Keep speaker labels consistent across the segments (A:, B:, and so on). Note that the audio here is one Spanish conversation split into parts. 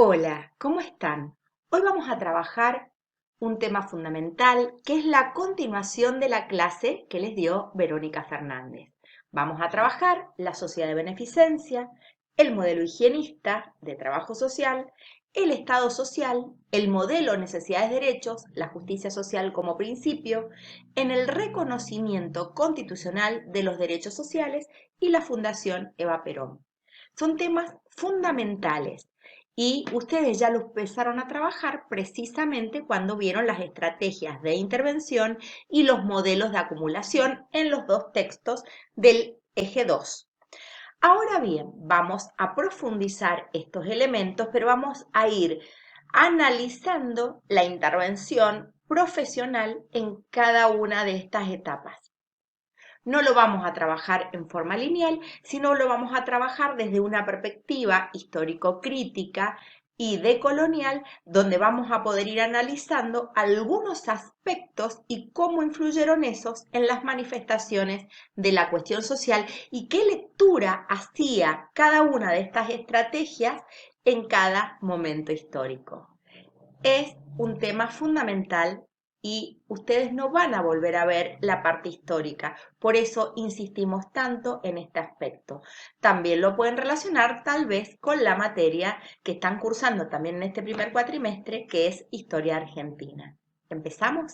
A: Hola, ¿cómo están? Hoy vamos a trabajar un tema fundamental que es la continuación de la clase que les dio Verónica Fernández. Vamos a trabajar la sociedad de beneficencia, el modelo higienista de trabajo social, el Estado social, el modelo necesidades-derechos, la justicia social como principio, en el reconocimiento constitucional de los derechos sociales y la Fundación Eva Perón. Son temas fundamentales y ustedes ya lo empezaron a trabajar precisamente cuando vieron las estrategias de intervención y los modelos de acumulación en los dos textos del eje 2. Ahora bien, vamos a profundizar estos elementos, pero vamos a ir analizando la intervención profesional en cada una de estas etapas. No lo vamos a trabajar en forma lineal, sino lo vamos a trabajar desde una perspectiva histórico-crítica y decolonial, donde vamos a poder ir analizando algunos aspectos y cómo influyeron esos en las manifestaciones de la cuestión social y qué lectura hacía cada una de estas estrategias en cada momento histórico. Es un tema fundamental y ustedes no van a volver a ver la parte histórica. Por eso insistimos tanto en este aspecto. También lo pueden relacionar tal vez con la materia que están cursando también en este primer cuatrimestre, que es Historia Argentina. ¿Empezamos?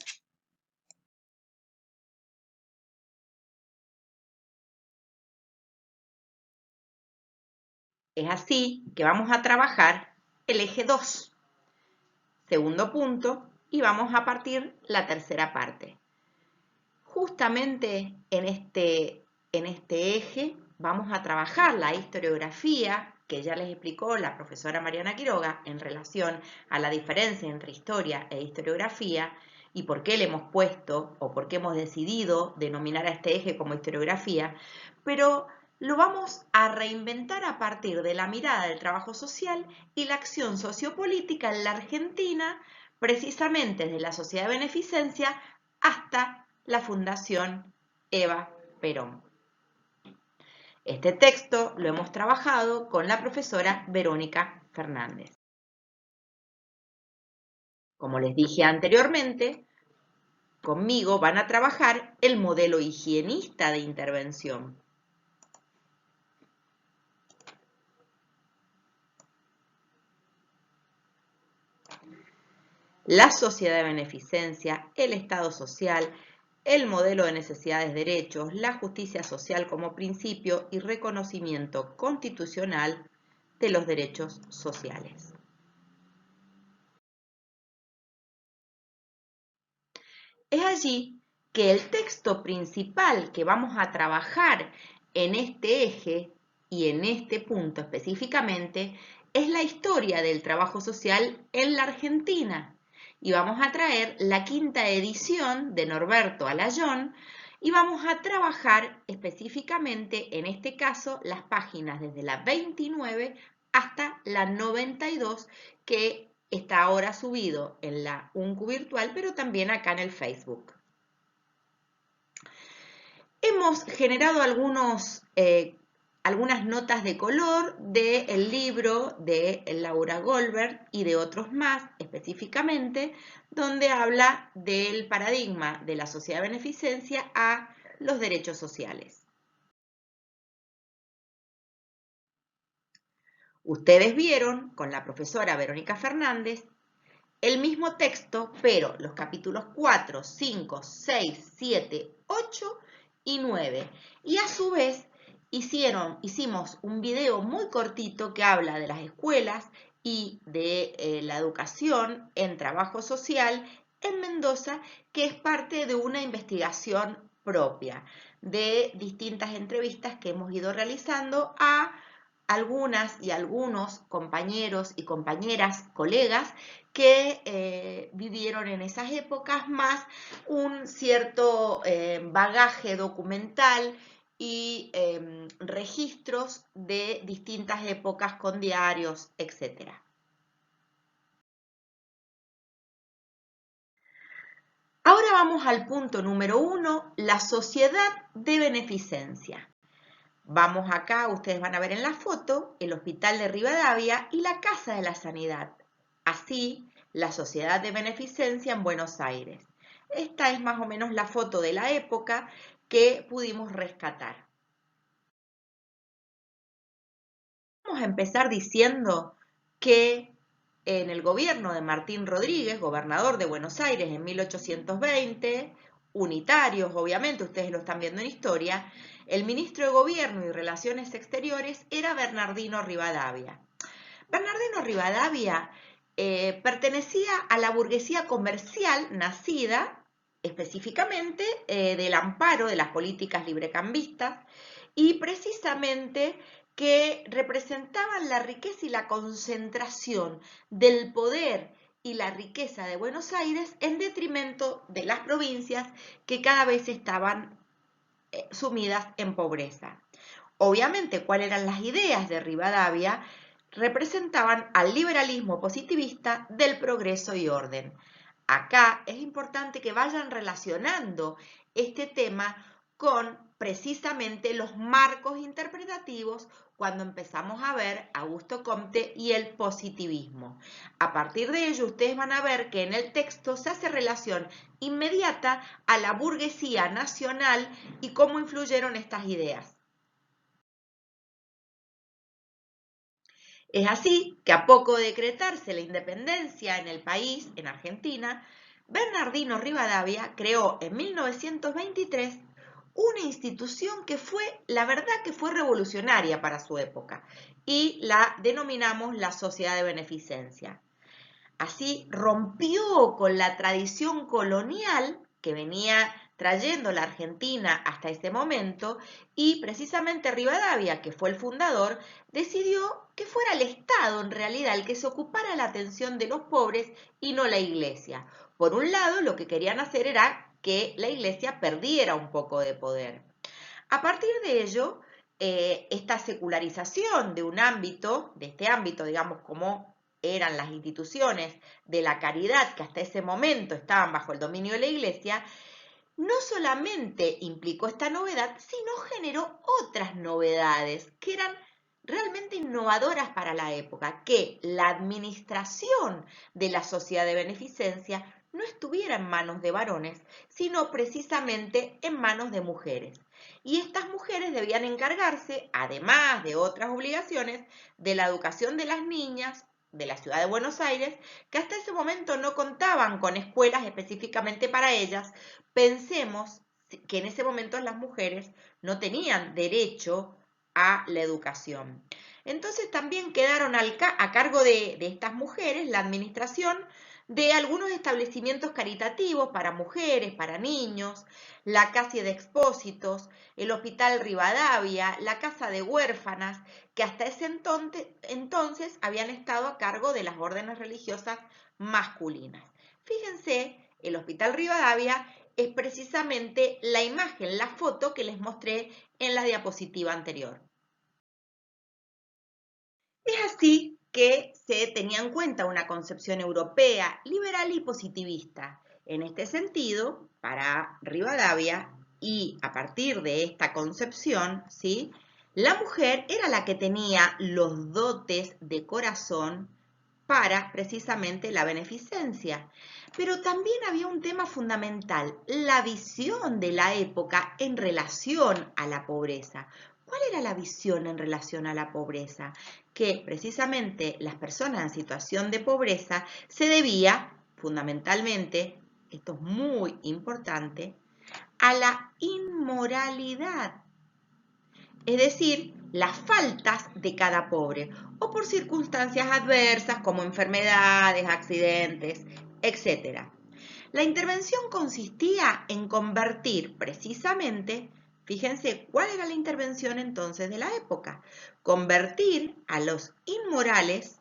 A: Es así que vamos a trabajar el eje 2, segundo punto, y vamos a partir la tercera parte. Justamente en este eje vamos a trabajar la historiografía, que ya les explicó la profesora Mariana Quiroga en relación a la diferencia entre historia e historiografía y por qué le hemos puesto o por qué hemos decidido denominar a este eje como historiografía, pero lo vamos a reinventar a partir de la mirada del trabajo social y la acción sociopolítica en la Argentina, precisamente desde la sociedad de beneficencia hasta la Fundación Eva Perón. Este texto lo hemos trabajado con la profesora Verónica Fernández. Como les dije anteriormente, conmigo van a trabajar el modelo higienista de intervención. La sociedad de beneficencia, el Estado social, el modelo de necesidades-derechos, la justicia social como principio y reconocimiento constitucional de los derechos sociales. Es allí que el texto principal que vamos a trabajar en este eje y en este punto específicamente es la historia del trabajo social en la Argentina. Y vamos a traer la quinta edición de Norberto Alayón y vamos a trabajar específicamente, en este caso, las páginas desde la 29 hasta la 92 que está ahora subido en la UNCU virtual, pero también acá en el Facebook. Hemos generado algunas notas de color del libro de Laura Goldberg y de otros más específicamente, donde habla del paradigma de la sociedad de beneficencia a los derechos sociales. Ustedes vieron con la profesora Verónica Fernández el mismo texto, pero los capítulos 4, 5, 6, 7, 8 y 9. Y a su vez hicimos un video muy cortito que habla de las escuelas y de la educación en trabajo social en Mendoza, que es parte de una investigación propia, de distintas entrevistas que hemos ido realizando a algunas y algunos compañeros y compañeras, colegas, que vivieron en esas épocas, más un cierto bagaje documental y registros de distintas épocas con diarios, etc. Ahora vamos al punto número 1, la sociedad de beneficencia. Vamos acá, ustedes van a ver en la foto, el Hospital de Rivadavia y la Casa de la Sanidad. Así, la Sociedad de Beneficencia en Buenos Aires. Esta es más o menos la foto de la época que pudimos rescatar. Vamos a empezar diciendo que en el gobierno de Martín Rodríguez, gobernador de Buenos Aires en 1820, unitarios, obviamente, ustedes lo están viendo en historia, el ministro de Gobierno y Relaciones Exteriores era Bernardino Rivadavia. Bernardino Rivadavia pertenecía a la burguesía comercial nacida específicamente del amparo de las políticas librecambistas y precisamente que representaban la riqueza y la concentración del poder y la riqueza de Buenos Aires en detrimento de las provincias que cada vez estaban sumidas en pobreza. Obviamente, ¿cuáles eran las ideas de Rivadavia? Representaban al liberalismo positivista del progreso y orden. Acá es importante que vayan relacionando este tema con precisamente los marcos interpretativos cuando empezamos a ver Augusto Comte y el positivismo. A partir de ello, ustedes van a ver que en el texto se hace relación inmediata a la burguesía nacional y cómo influyeron estas ideas. Es así que a poco de decretarse la independencia en el país, en Argentina, Bernardino Rivadavia creó en 1923 una institución que fue, la verdad que fue revolucionaria para su época, y la denominamos la Sociedad de Beneficencia. Así rompió con la tradición colonial que venía trayendo la Argentina hasta ese momento y precisamente Rivadavia, que fue el fundador, decidió que fuera el Estado en realidad el que se ocupara de la atención de los pobres y no la Iglesia. Por un lado, lo que querían hacer era que la Iglesia perdiera un poco de poder. A partir de ello, esta secularización de un ámbito, de este ámbito, digamos, como eran las instituciones de la caridad que hasta ese momento estaban bajo el dominio de la Iglesia, no solamente implicó esta novedad, sino generó otras novedades que eran realmente innovadoras para la época, que la administración de la sociedad de beneficencia no estuviera en manos de varones, sino precisamente en manos de mujeres. Y estas mujeres debían encargarse, además de otras obligaciones, de la educación de las niñas de la ciudad de Buenos Aires, que hasta ese momento no contaban con escuelas específicamente para ellas. Pensemos que en ese momento las mujeres no tenían derecho a la educación. Entonces también quedaron a cargo de estas mujeres la administración de algunos establecimientos caritativos para mujeres, para niños, la Casa de Expósitos, el Hospital Rivadavia, la Casa de Huérfanas, que hasta ese entonces habían estado a cargo de las órdenes religiosas masculinas. Fíjense, el Hospital Rivadavia es precisamente la imagen, la foto que les mostré en la diapositiva anterior. Es así que se tenía en cuenta una concepción europea, liberal y positivista. En este sentido, para Rivadavia, y a partir de esta concepción, ¿sí?, la mujer era la que tenía los dotes de corazón para precisamente la beneficencia. Pero también había un tema fundamental, la visión de la época en relación a la pobreza. ¿Cuál era la visión en relación a la pobreza? Que precisamente las personas en situación de pobreza se debía fundamentalmente, esto es muy importante, a la inmoralidad, es decir, las faltas de cada pobre, o por circunstancias adversas como enfermedades, accidentes, etc. La intervención consistía en convertir precisamente, fíjense cuál era la intervención entonces de la época, convertir a los inmorales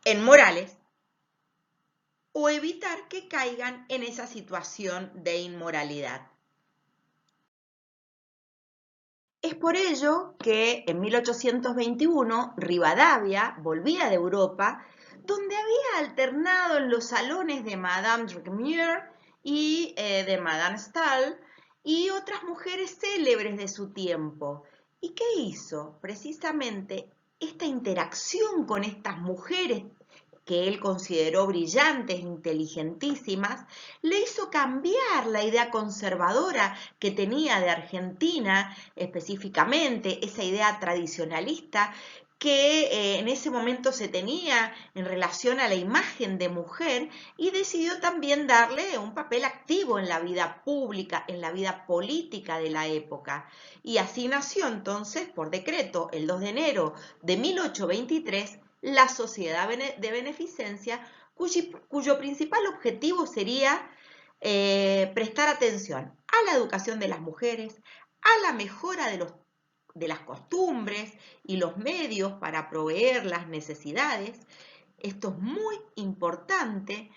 A: en morales o evitar que caigan en esa situación de inmoralidad. Es por ello que en 1821 Rivadavia volvía de Europa, donde había alternado en los salones de Madame Récamier y de Madame Stahl, y otras mujeres célebres de su tiempo. ¿Y qué hizo? Precisamente esta interacción con estas mujeres que él consideró brillantes, inteligentísimas, le hizo cambiar la idea conservadora que tenía de Argentina, específicamente esa idea tradicionalista que en ese momento se tenía en relación a la imagen de mujer, y decidió también darle un papel activo en la vida pública, en la vida política de la época. Y así nació entonces, por decreto, el 2 de enero de 1823, la Sociedad de Beneficencia, cuyo principal objetivo sería prestar atención a la educación de las mujeres, a la mejora de las costumbres y los medios para proveer las necesidades. Esto es muy importante,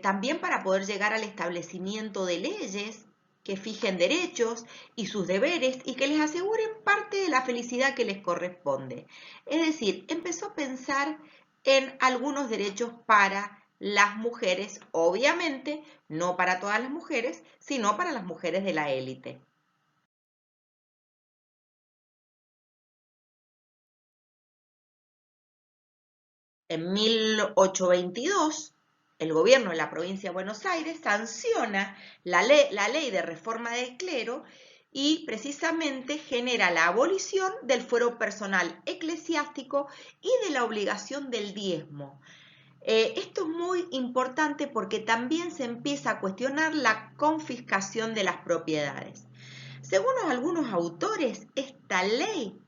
A: también para poder llegar al establecimiento de leyes que fijen derechos y sus deberes y que les aseguren parte de la felicidad que les corresponde. Es decir, empezó a pensar en algunos derechos para las mujeres, obviamente no para todas las mujeres, sino para las mujeres de la élite. En 1822, el gobierno de la provincia de Buenos Aires sanciona la ley de reforma del clero y precisamente genera la abolición del fuero personal eclesiástico y de la obligación del diezmo. Esto es muy importante porque también se empieza a cuestionar la confiscación de las propiedades. Según algunos autores, esta ley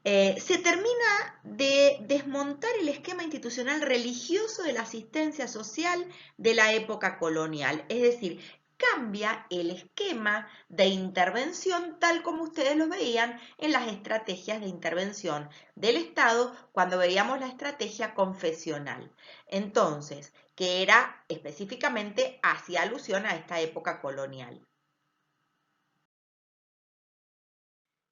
A: se termina de desmontar el esquema institucional religioso de la asistencia social de la época colonial, es decir, cambia el esquema de intervención tal como ustedes lo veían en las estrategias de intervención del Estado cuando veíamos la estrategia confesional. Entonces, que era específicamente hacia alusión a esta época colonial.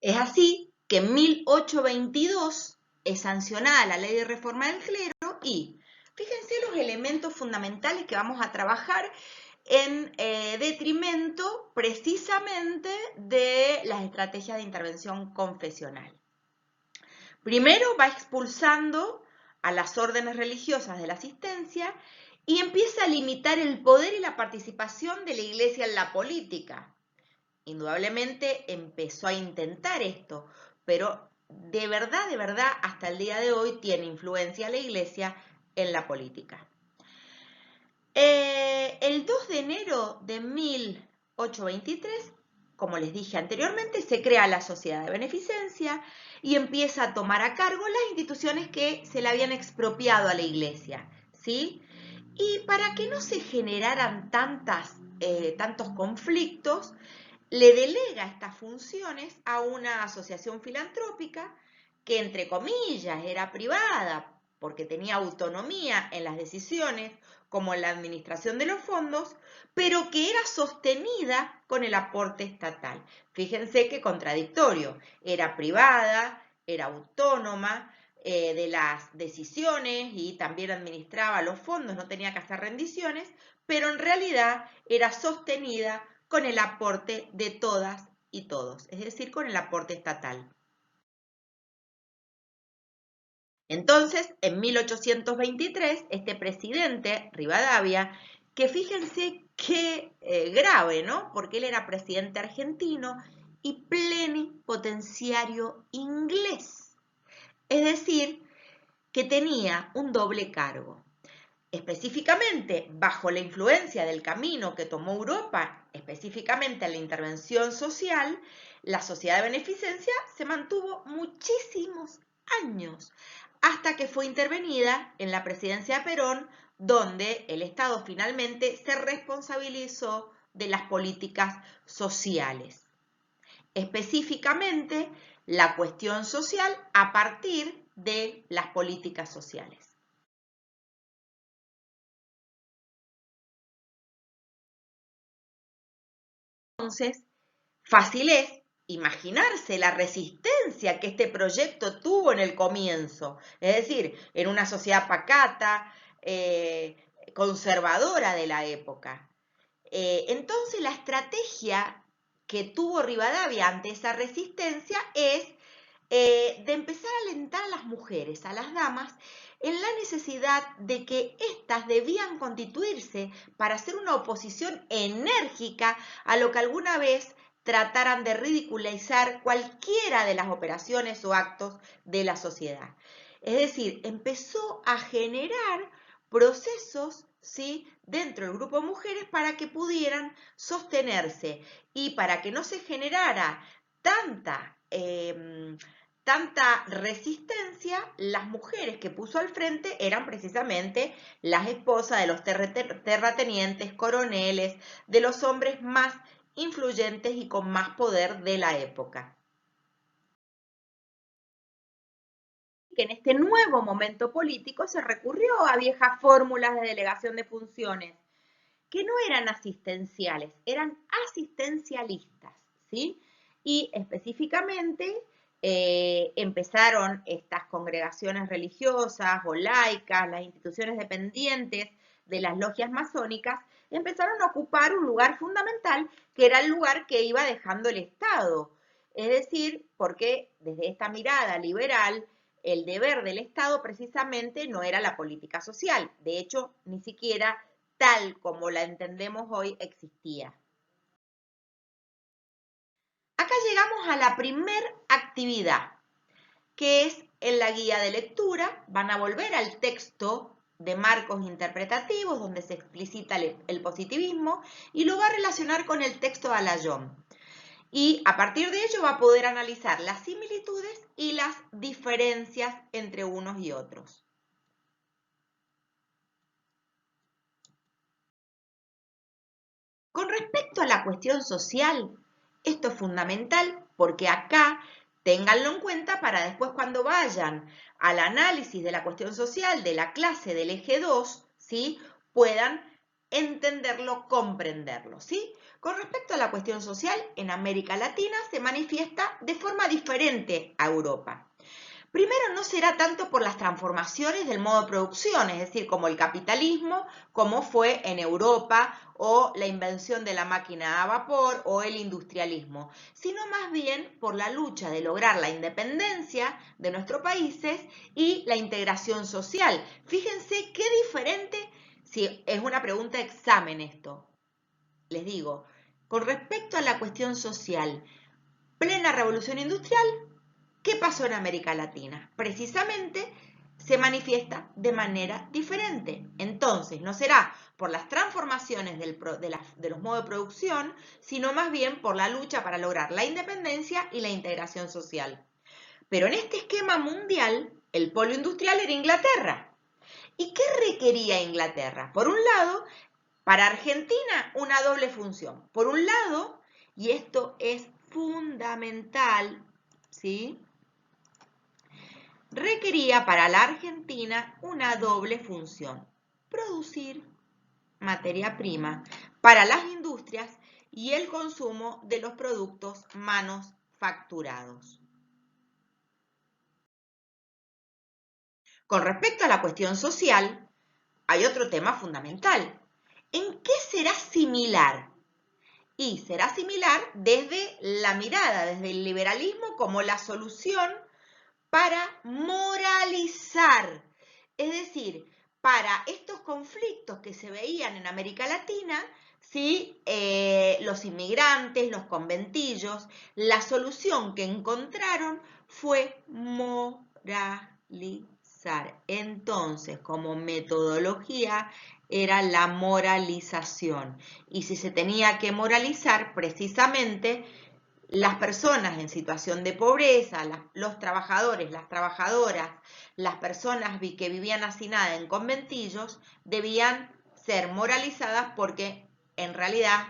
A: Es así que en 1822 es sancionada la ley de reforma del clero y fíjense los elementos fundamentales que vamos a trabajar en detrimento precisamente de las estrategias de intervención confesional. Primero va expulsando a las órdenes religiosas de la asistencia y empieza a limitar el poder y la participación de la Iglesia en la política. Indudablemente empezó a intentar esto, pero de verdad, hasta el día de hoy tiene influencia la Iglesia en la política. El 2 de enero de 1823, como les dije anteriormente, se crea la Sociedad de Beneficencia y empieza a tomar a cargo las instituciones que se le habían expropiado a la Iglesia, ¿sí? Y para que no se generaran tantos conflictos, le delega estas funciones a una asociación filantrópica que, entre comillas, era privada porque tenía autonomía en las decisiones, como en la administración de los fondos, pero que era sostenida con el aporte estatal. Fíjense qué contradictorio, era privada, era autónoma de las decisiones y también administraba los fondos, no tenía que hacer rendiciones, pero en realidad era sostenida con el aporte de todas y todos, es decir, con el aporte estatal. Entonces, en 1823, este presidente, Rivadavia, que fíjense qué grave, ¿no? Porque él era presidente argentino y plenipotenciario inglés. Es decir, que tenía un doble cargo. Específicamente, bajo la influencia del camino que tomó Europa, específicamente en la intervención social, la sociedad de beneficencia se mantuvo muchísimos años, hasta que fue intervenida en la presidencia de Perón, donde el Estado finalmente se responsabilizó de las políticas sociales. Específicamente, la cuestión social a partir de las políticas sociales. Entonces, fácil es imaginarse la resistencia que este proyecto tuvo en el comienzo, es decir, en una sociedad pacata, conservadora de la época. Entonces la estrategia que tuvo Rivadavia ante esa resistencia es de empezar a alentar a las mujeres, a las damas, en la necesidad de que éstas debían constituirse para hacer una oposición enérgica a lo que alguna vez trataran de ridiculizar cualquiera de las operaciones o actos de la sociedad. Es decir, empezó a generar procesos, ¿sí?, dentro del grupo de mujeres para que pudieran sostenerse y para que no se generara tanta resistencia. Las mujeres que puso al frente eran precisamente las esposas de los terratenientes, coroneles, de los hombres más influyentes y con más poder de la época. Que en este nuevo momento político se recurrió a viejas fórmulas de delegación de funciones, que no eran asistenciales, eran asistencialistas, ¿sí? Y específicamente empezaron estas congregaciones religiosas o laicas, las instituciones dependientes de las logias masónicas, empezaron a ocupar un lugar fundamental, que era el lugar que iba dejando el Estado. Es decir, porque desde esta mirada liberal, el deber del Estado precisamente no era la política social. De hecho, ni siquiera tal como la entendemos hoy existía. Acá llegamos a la primer actividad, que es en la guía de lectura. Van a volver al texto de marcos interpretativos, donde se explicita el positivismo, y lo va a relacionar con el texto de Alayón. Y a partir de ello va a poder analizar las similitudes y las diferencias entre unos y otros. Con respecto a la cuestión social, esto es fundamental porque acá ténganlo en cuenta para después cuando vayan al análisis de la cuestión social de la clase del eje 2, ¿sí?, puedan entenderlo, comprenderlo, ¿sí? Con respecto a la cuestión social, en América Latina se manifiesta de forma diferente a Europa. Primero, no será tanto por las transformaciones del modo de producción, es decir, como el capitalismo, como fue en Europa, o la invención de la máquina a vapor, o el industrialismo, sino más bien por la lucha de lograr la independencia de nuestros países y la integración social. Fíjense qué diferente, si es una pregunta de examen esto, les digo, con respecto a la cuestión social, plena revolución industrial, ¿qué pasó en América Latina? Precisamente se manifiesta de manera diferente. Entonces, no será por las transformaciones de los modos de producción, sino más bien por la lucha para lograr la independencia y la integración social. Pero en este esquema mundial, el polo industrial era Inglaterra. ¿Y qué requería Inglaterra? Por un lado, para Argentina, una doble función. Por un lado, y esto es fundamental, ¿sí?, requería para la Argentina una doble función: producir materia prima para las industrias y el consumo de los productos manufacturados. Con respecto a la cuestión social, hay otro tema fundamental. ¿En qué será similar? Y será similar desde la mirada, desde el liberalismo como la solución para moralizar, es decir, para estos conflictos que se veían en América Latina, ¿sí?, los inmigrantes, los conventillos, la solución que encontraron fue moralizar. Entonces, como metodología, era la moralización. Y si se tenía que moralizar, precisamente, las personas en situación de pobreza, los trabajadores, las trabajadoras, las personas que vivían hacinadas en conventillos, debían ser moralizadas porque en realidad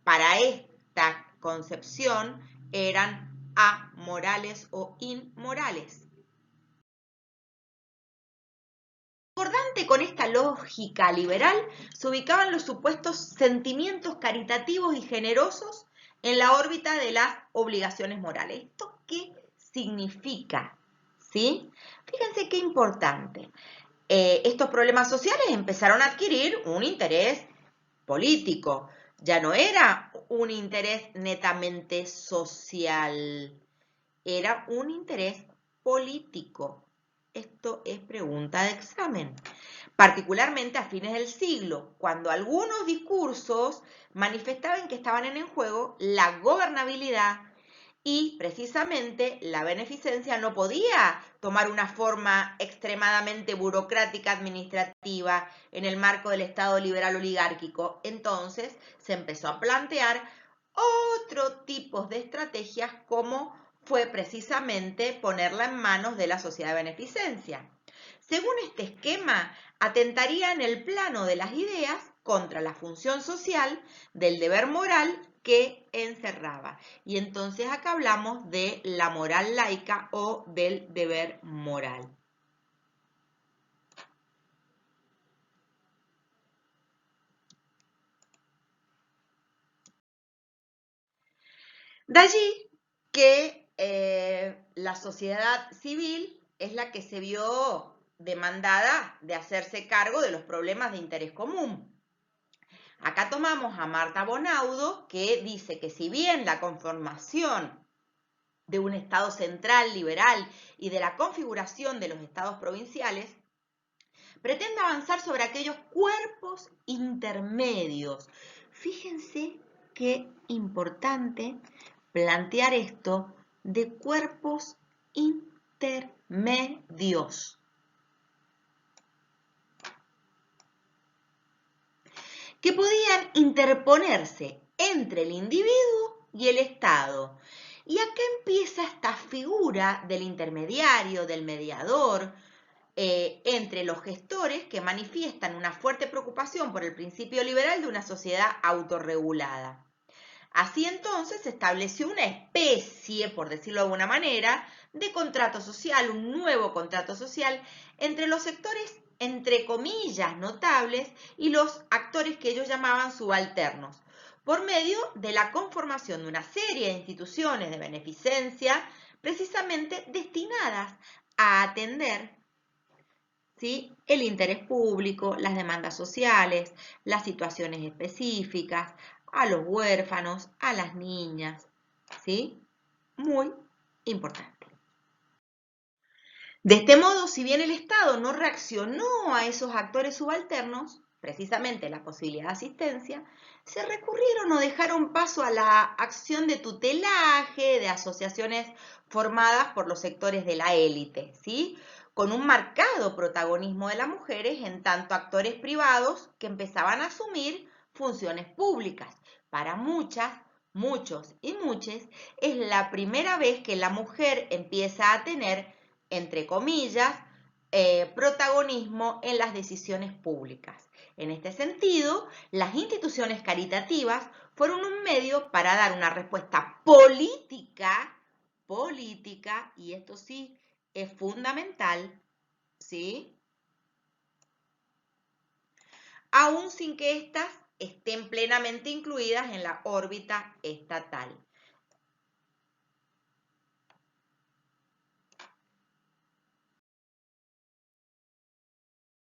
A: para esta concepción eran amorales o inmorales. Concordante con esta lógica liberal, se ubicaban los supuestos sentimientos caritativos y generosos en la órbita de las obligaciones morales. ¿Esto qué significa? ¿Sí? Fíjense qué importante. Estos problemas sociales empezaron a adquirir un interés político. Ya no era un interés netamente social, era un interés político. Esto es pregunta de examen. Particularmente a fines del siglo, cuando algunos discursos manifestaban que estaban en juego la gobernabilidad y precisamente la beneficencia no podía tomar una forma extremadamente burocrática administrativa en el marco del Estado liberal oligárquico. Entonces se empezó a plantear otro tipo de estrategias como fue precisamente ponerla en manos de la sociedad de beneficencia. Según este esquema, atentaría en el plano de las ideas contra la función social del deber moral que encerraba. Y entonces acá hablamos de la moral laica o del deber moral. De allí que la sociedad civil es la que se vio demandada de hacerse cargo de los problemas de interés común. Acá tomamos a Marta Bonaudo, que dice que si bien la conformación de un Estado central liberal y de la configuración de los estados provinciales pretende avanzar sobre aquellos cuerpos intermedios. Fíjense qué importante plantear esto de cuerpos intermedios, que podían interponerse entre el individuo y el Estado. Y acá empieza esta figura del intermediario, del mediador, entre los gestores que manifiestan una fuerte preocupación por el principio liberal de una sociedad autorregulada. Así entonces se estableció una especie, por decirlo de alguna manera, de contrato social, un nuevo contrato social entre los sectores, entre comillas, notables y los actores que ellos llamaban subalternos, por medio de la conformación de una serie de instituciones de beneficencia precisamente destinadas a atender, ¿sí?, el interés público, las demandas sociales, las situaciones específicas, a los huérfanos, a las niñas, ¿sí? Muy importante. De este modo, si bien el Estado no reaccionó a esos actores subalternos, precisamente la posibilidad de asistencia, se recurrieron o dejaron paso a la acción de tutelaje de asociaciones formadas por los sectores de la élite, ¿sí?, con un marcado protagonismo de las mujeres en tanto actores privados que empezaban a asumir funciones públicas. Para muchas, muchos y muchas, es la primera vez que la mujer empieza a tener, entre comillas, protagonismo en las decisiones públicas. En este sentido, las instituciones caritativas fueron un medio para dar una respuesta política, y esto sí es fundamental, ¿sí?, aún sin que éstas estén plenamente incluidas en la órbita estatal.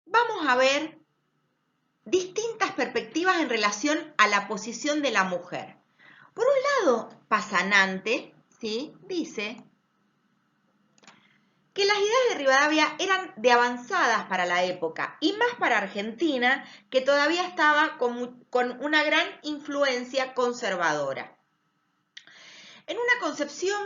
A: Vamos a ver distintas perspectivas en relación a la posición de la mujer. Por un lado, Pasanante, ¿sí?, dice que las ideas de Rivadavia eran de avanzadas para la época y más para Argentina, que todavía estaba con una gran influencia conservadora. En una concepción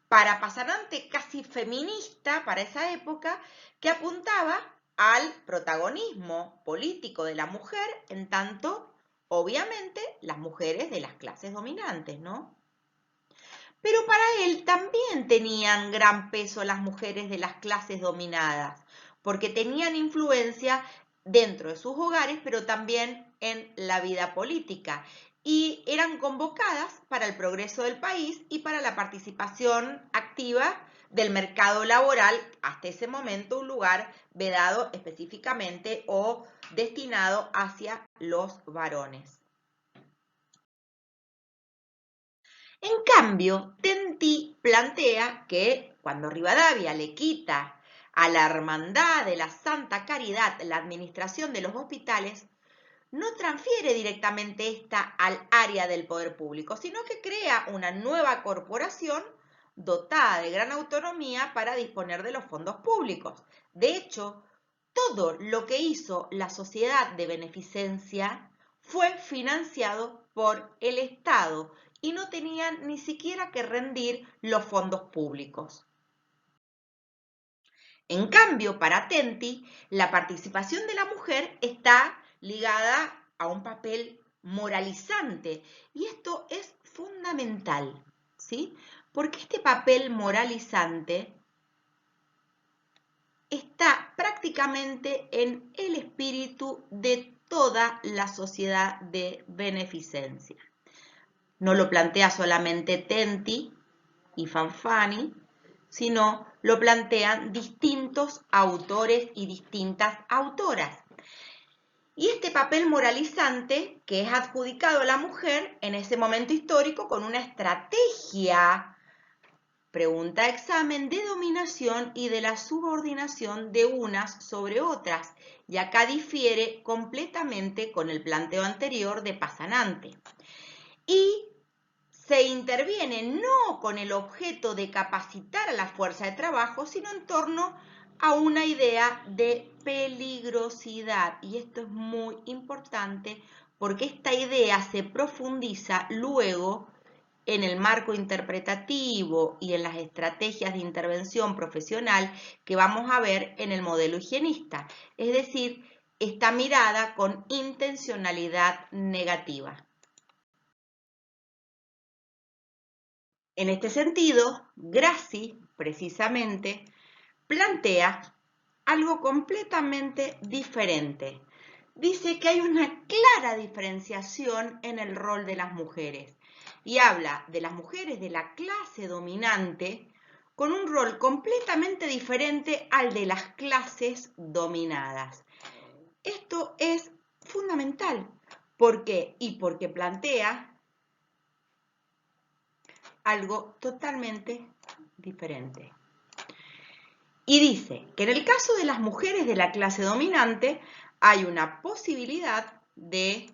A: para Pasanante casi feminista para esa época, que apuntaba al protagonismo político de la mujer, en tanto, obviamente, las mujeres de las clases dominantes, ¿no? Pero para él también tenían gran peso las mujeres de las clases dominadas, porque tenían influencia dentro de sus hogares, pero también en la vida política, y eran convocadas para el progreso del país y para la participación activa del mercado laboral, hasta ese momento un lugar vedado específicamente o destinado hacia los varones. En cambio, Tenti plantea que cuando Rivadavia le quita a la Hermandad de la Santa Caridad la administración de los hospitales, no transfiere directamente esta al área del poder público, sino que crea una nueva corporación dotada de gran autonomía para disponer de los fondos públicos. De hecho, todo lo que hizo la sociedad de beneficencia fue financiado por el Estado y no tenían ni siquiera que rendir los fondos públicos. En cambio, para Tenti, la participación de la mujer está ligada a un papel moralizante y esto es fundamental, ¿sí? Porque este papel moralizante está prácticamente en el espíritu de toda la sociedad de beneficencia. No lo plantea solamente Tenti y Fanfani, sino lo plantean distintos autores y distintas autoras. Y este papel moralizante que es adjudicado a la mujer en ese momento histórico con una estrategia, pregunta-examen, de dominación y de la subordinación de unas sobre otras. Y acá difiere completamente con el planteo anterior de Pasanante. Y se interviene no con el objeto de capacitar a la fuerza de trabajo, sino en torno a una idea de peligrosidad. Y esto es muy importante porque esta idea se profundiza luego en el marco interpretativo y en las estrategias de intervención profesional que vamos a ver en el modelo higienista. Es decir, esta mirada con intencionalidad negativa. En este sentido, Grassi, precisamente, plantea algo completamente diferente. Dice que hay una clara diferenciación en el rol de las mujeres y habla de las mujeres de la clase dominante con un rol completamente diferente al de las clases dominadas. Esto es fundamental. ¿Por qué? Y porque plantea algo totalmente diferente. Y dice que en el caso de las mujeres de la clase dominante hay una posibilidad de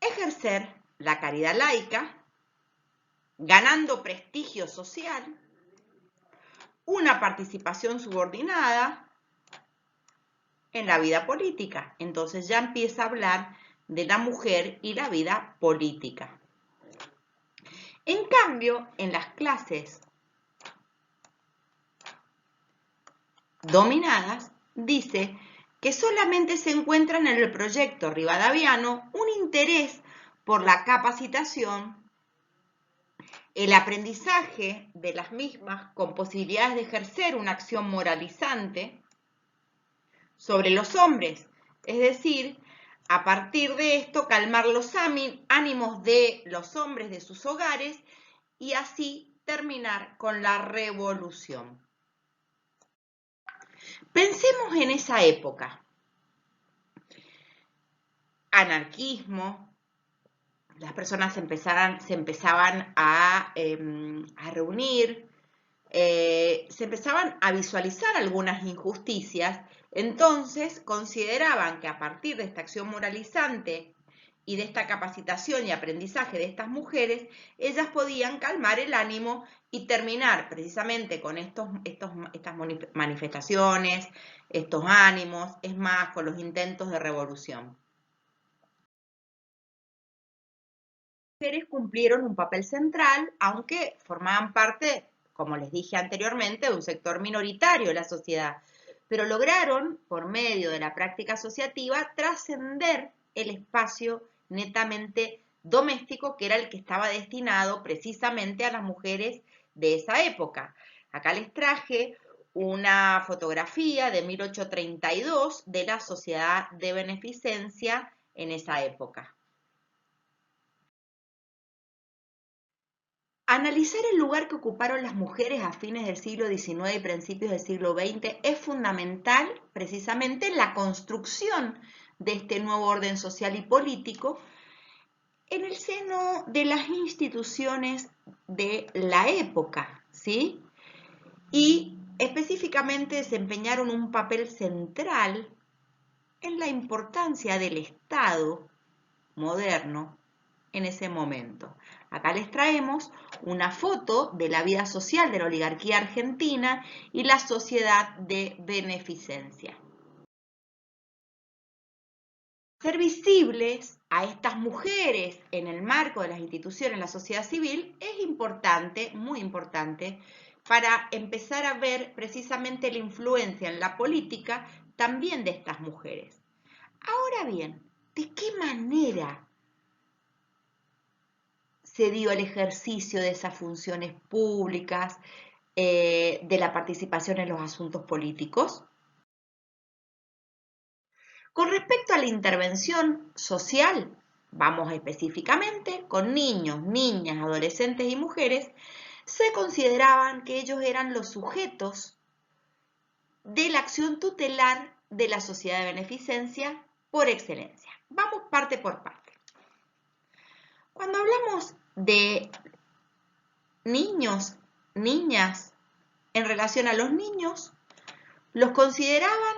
A: ejercer la caridad laica, ganando prestigio social, una participación subordinada en la vida política. Entonces ya empieza a hablar de la mujer y la vida política. En cambio, en las clases dominadas, dice que solamente se encuentra en el proyecto rivadaviano un interés por la capacitación, el aprendizaje de las mismas con posibilidades de ejercer una acción moralizante sobre los hombres, es decir, a partir de esto calmar los ánimos de los hombres de sus hogares y así terminar con la revolución. Pensemos en esa época. Anarquismo, las personas se empezaban a reunir, se empezaban a visualizar algunas injusticias, entonces consideraban que a partir de esta acción moralizante y de esta capacitación y aprendizaje de estas mujeres, ellas podían calmar el ánimo y terminar precisamente con estas manifestaciones, estos ánimos, es más, con los intentos de revolución. Las mujeres cumplieron un papel central, aunque formaban parte, como les dije anteriormente, de un sector minoritario de la sociedad, pero lograron, por medio de la práctica asociativa, trascender el espacio netamente doméstico, que era el que estaba destinado precisamente a las mujeres de esa época. Acá les traje una fotografía de 1832 de la sociedad de beneficencia en esa época. Analizar el lugar que ocuparon las mujeres a fines del siglo XIX y principios del siglo XX es fundamental precisamente en la construcción de este nuevo orden social y político en el seno de las instituciones de la época, ¿sí? Y específicamente desempeñaron un papel central en la importancia del Estado moderno en ese momento. Acá les traemos una foto de la vida social de la oligarquía argentina y la sociedad de beneficencia. Ser visibles a estas mujeres en el marco de las instituciones de la sociedad civil es importante, muy importante, para empezar a ver precisamente la influencia en la política también de estas mujeres. Ahora bien, ¿de qué manera se dio el ejercicio de esas funciones públicas, de la participación en los asuntos políticos? Con respecto a la intervención social, vamos específicamente con niños, niñas, adolescentes y mujeres, se consideraban que ellos eran los sujetos de la acción tutelar de la sociedad de beneficencia por excelencia. Vamos parte por parte. Cuando hablamos de niños, niñas, en relación a los niños, los consideraban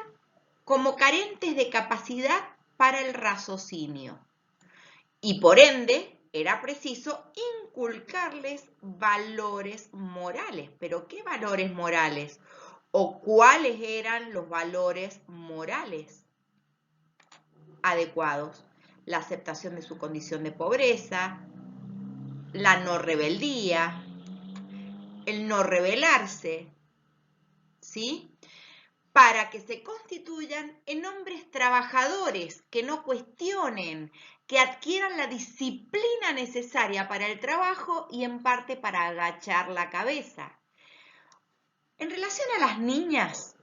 A: como carentes de capacidad para el raciocinio y por ende era preciso inculcarles valores morales. ¿Pero qué valores morales? ¿O cuáles eran los valores morales adecuados? La aceptación de su condición de pobreza, la no rebeldía, el no rebelarse, ¿sí? Para que se constituyan en hombres trabajadores, que no cuestionen, que adquieran la disciplina necesaria para el trabajo y en parte para agachar la cabeza. En relación a las niñas,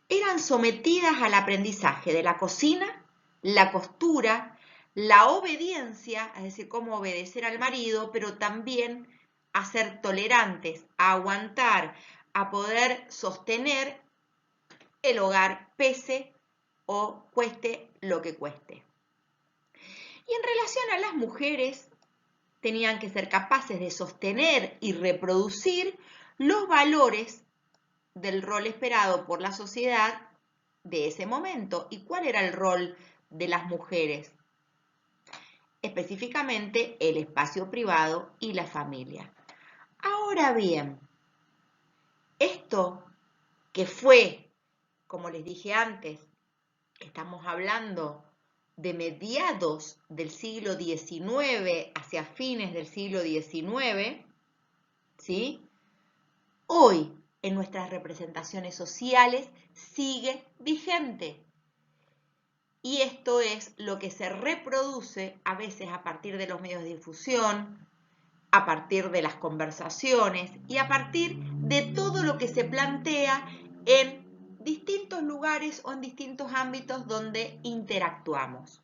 A: eran sometidas al aprendizaje de la cocina, la costura, la obediencia, es decir, cómo obedecer al marido, pero también a ser tolerantes, a aguantar, a poder sostener el hogar pese o cueste lo que cueste. Y en relación a las mujeres, tenían que ser capaces de sostener y reproducir los valores del rol esperado por la sociedad de ese momento. ¿Y cuál era el rol de las mujeres? Específicamente el espacio privado y la familia. Ahora bien, esto que fue, como les dije antes, estamos hablando de mediados del siglo XIX hacia fines del siglo XIX, ¿sí? Hoy, en nuestras representaciones sociales, sigue vigente. Y esto es lo que se reproduce a veces a partir de los medios de difusión, a partir de las conversaciones y a partir de todo lo que se plantea en distintos lugares o en distintos ámbitos donde interactuamos.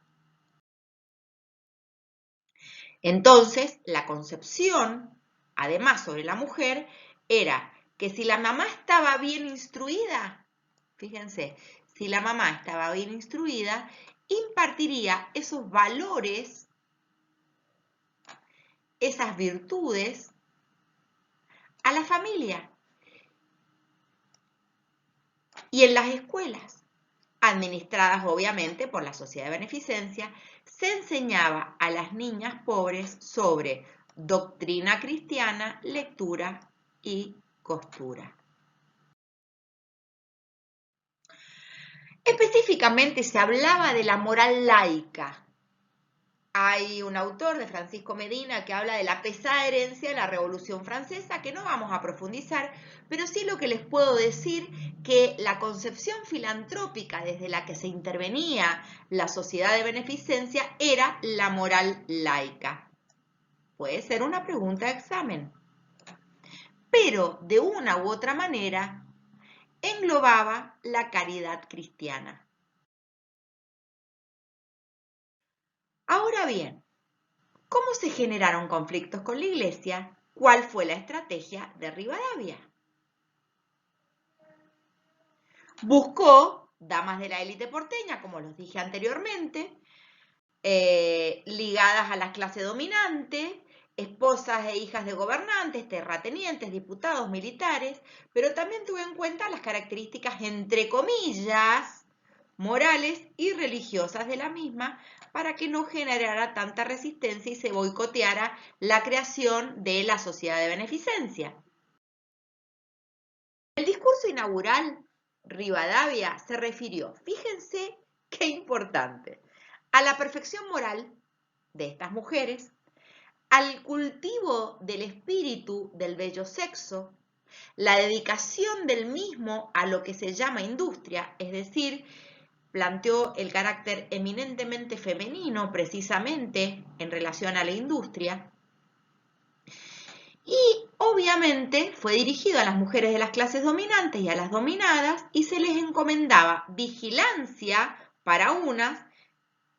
A: Entonces, la concepción, además sobre la mujer, era que si la mamá estaba bien instruida, fíjense, si la mamá estaba bien instruida, impartiría esos valores, esas virtudes a la familia y en las escuelas, administradas obviamente por la sociedad de beneficencia, se enseñaba a las niñas pobres sobre doctrina cristiana, lectura y costura. Específicamente se hablaba de la moral laica. Hay un autor de Francisco Medina que habla de la pesada herencia de la Revolución Francesa, que no vamos a profundizar, pero sí lo que les puedo decir que la concepción filantrópica desde la que se intervenía la sociedad de beneficencia era la moral laica. Puede ser una pregunta de examen. Pero de una u otra manera englobaba la caridad cristiana. Ahora bien, ¿cómo se generaron conflictos con la Iglesia? ¿Cuál fue la estrategia de Rivadavia? Buscó damas de la élite porteña, como los dije anteriormente, ligadas a la clase dominante, esposas e hijas de gobernantes, terratenientes, diputados, militares, pero también tuvo en cuenta las características, entre comillas, morales y religiosas de la misma para que no generara tanta resistencia y se boicoteara la creación de la sociedad de beneficencia. El discurso inaugural, Rivadavia se refirió, fíjense qué importante, a la perfección moral de estas mujeres, al cultivo del espíritu del bello sexo, la dedicación del mismo a lo que se llama industria, es decir, planteó el carácter eminentemente femenino precisamente en relación a la industria, y obviamente fue dirigido a las mujeres de las clases dominantes y a las dominadas y se les encomendaba vigilancia para unas,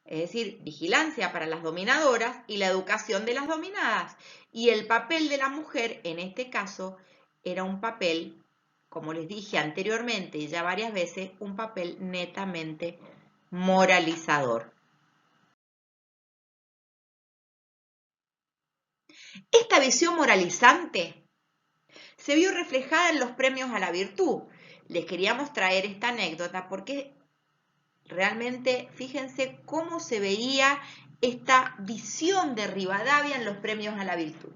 A: es decir, vigilancia para las dominadoras y la educación de las dominadas. Y el papel de la mujer, en este caso, era un papel, como les dije anteriormente y ya varias veces, un papel netamente moralizador. Esta visión moralizante se vio reflejada en los premios a la virtud. Les queríamos traer esta anécdota porque realmente fíjense cómo se veía esta visión de Rivadavia en los premios a la virtud.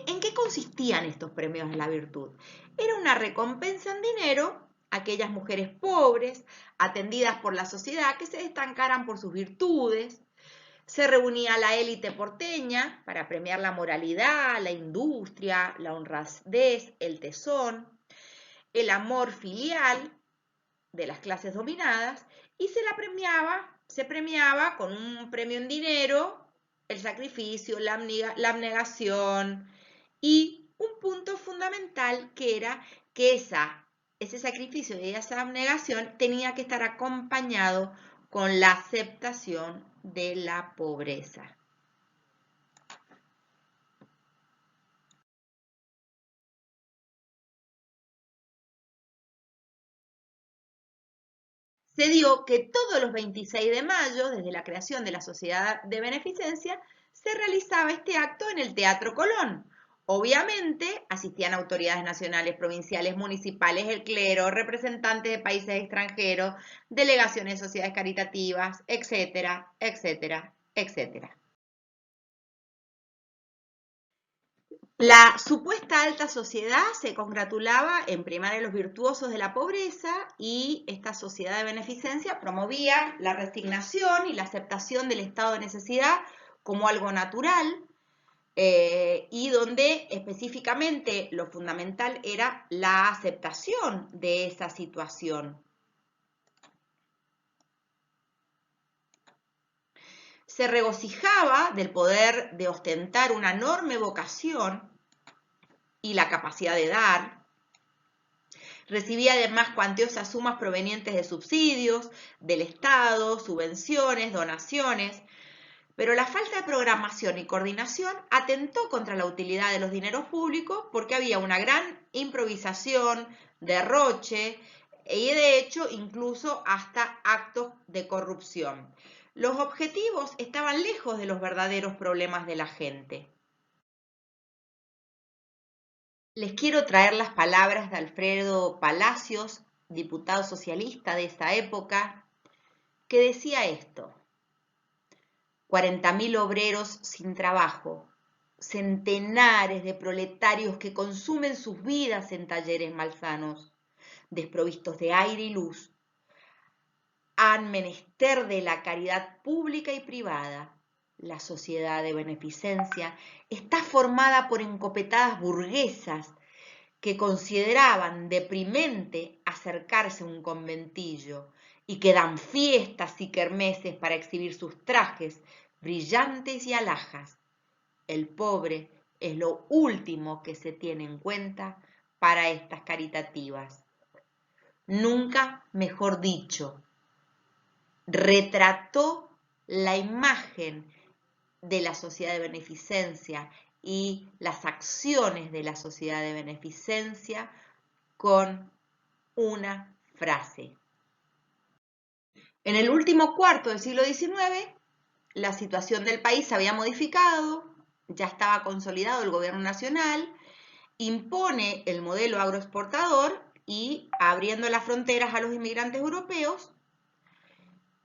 A: ¿En qué consistían estos premios a la virtud? Era una recompensa en dinero a aquellas mujeres pobres, atendidas por la sociedad, que se destacaran por sus virtudes. Se reunía la élite porteña para premiar la moralidad, la industria, la honradez, el tesón, el amor filial de las clases dominadas y se premiaba con un premio en dinero, el sacrificio, la abnegación y un punto fundamental que era que ese sacrificio y esa abnegación tenía que estar acompañado con la aceptación de la pobreza. Se dio que todos los 26 de mayo, desde la creación de la Sociedad de Beneficencia, se realizaba este acto en el Teatro Colón. Obviamente asistían autoridades nacionales, provinciales, municipales, el clero, representantes de países extranjeros, delegaciones de sociedades caritativas, etcétera, etcétera, etcétera. La supuesta alta sociedad se congratulaba en primar a los virtuosos de la pobreza y esta sociedad de beneficencia promovía la resignación y la aceptación del estado de necesidad como algo natural y donde específicamente lo fundamental era la aceptación de esa situación. Se regocijaba del poder de ostentar una enorme vocación y la capacidad de dar. Recibía además cuantiosas sumas provenientes de subsidios, del Estado, subvenciones, donaciones, pero la falta de programación y coordinación atentó contra la utilidad de los dineros públicos porque había una gran improvisación, derroche y de hecho incluso hasta actos de corrupción. Los objetivos estaban lejos de los verdaderos problemas de la gente. Les quiero traer las palabras de Alfredo Palacios, diputado socialista de esa época, que decía esto: 40.000 obreros sin trabajo, centenares de proletarios que consumen sus vidas en talleres malsanos, desprovistos de aire y luz, han menester de la caridad pública y privada. La sociedad de beneficencia está formada por encopetadas burguesas que consideraban deprimente acercarse a un conventillo y que dan fiestas y kermeses para exhibir sus trajes brillantes y alhajas. El pobre es lo último que se tiene en cuenta para estas caritativas. Nunca mejor dicho, retrató la imagen de la sociedad de beneficencia y las acciones de la sociedad de beneficencia con una frase. En el último cuarto del siglo XIX, la situación del país se había modificado, ya estaba consolidado el gobierno nacional, impone el modelo agroexportador y abriendo las fronteras a los inmigrantes europeos,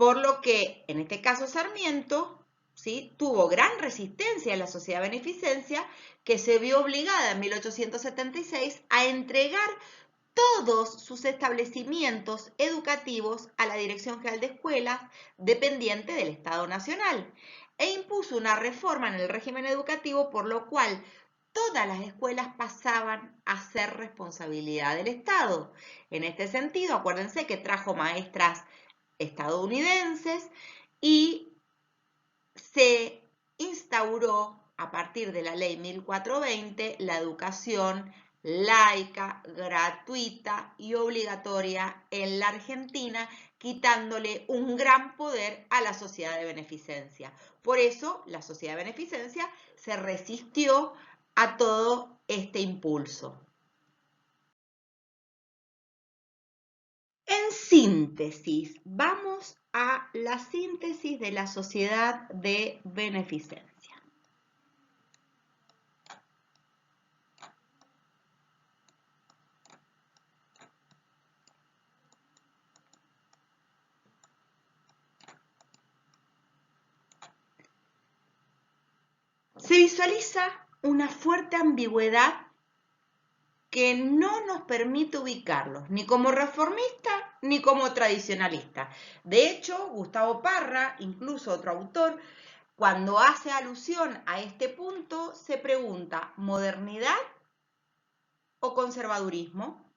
A: por lo que, en este caso, Sarmiento, ¿sí?, tuvo gran resistencia a la sociedad de beneficencia, que se vio obligada en 1876 a entregar todos sus establecimientos educativos a la Dirección General de Escuelas, dependiente del Estado Nacional, e impuso una reforma en el régimen educativo por lo cual todas las escuelas pasaban a ser responsabilidad del Estado. En este sentido, acuérdense que trajo maestras estadounidenses y se instauró a partir de la ley 1420 la educación laica, gratuita y obligatoria en la Argentina, quitándole un gran poder a la sociedad de beneficencia. Por eso la sociedad de beneficencia se resistió a todo este impulso. En síntesis, vamos a la síntesis de la sociedad de beneficencia. Se visualiza una fuerte ambigüedad que no nos permite ubicarlos ni como reformista ni como tradicionalista. De hecho, Gustavo Parra, incluso otro autor, cuando hace alusión a este punto, se pregunta, ¿modernidad o conservadurismo?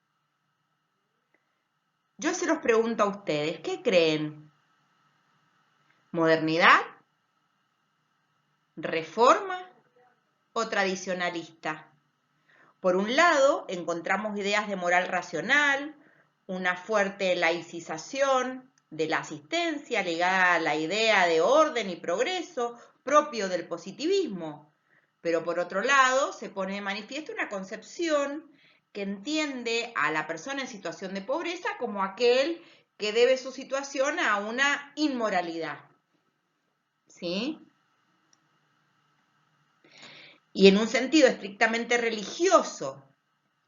A: Yo se los pregunto a ustedes, ¿qué creen? ¿Modernidad? ¿Reforma o tradicionalista? Por un lado, encontramos ideas de moral racional, una fuerte laicización de la asistencia ligada a la idea de orden y progreso propio del positivismo. Pero por otro lado, se pone de manifiesto una concepción que entiende a la persona en situación de pobreza como aquel que debe su situación a una inmoralidad. ¿Sí? Y en un sentido estrictamente religioso,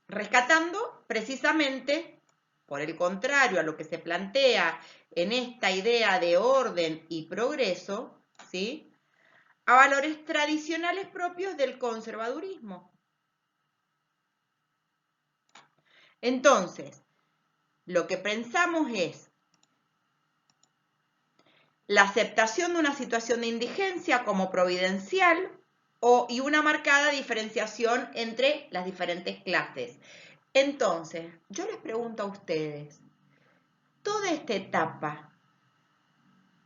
A: rescatando precisamente, por el contrario a lo que se plantea en esta idea de orden y progreso, ¿sí?, a valores tradicionales propios del conservadurismo. Entonces, lo que pensamos es la aceptación de una situación de indigencia como providencial y una marcada diferenciación entre las diferentes clases. Entonces, yo les pregunto a ustedes, toda esta etapa,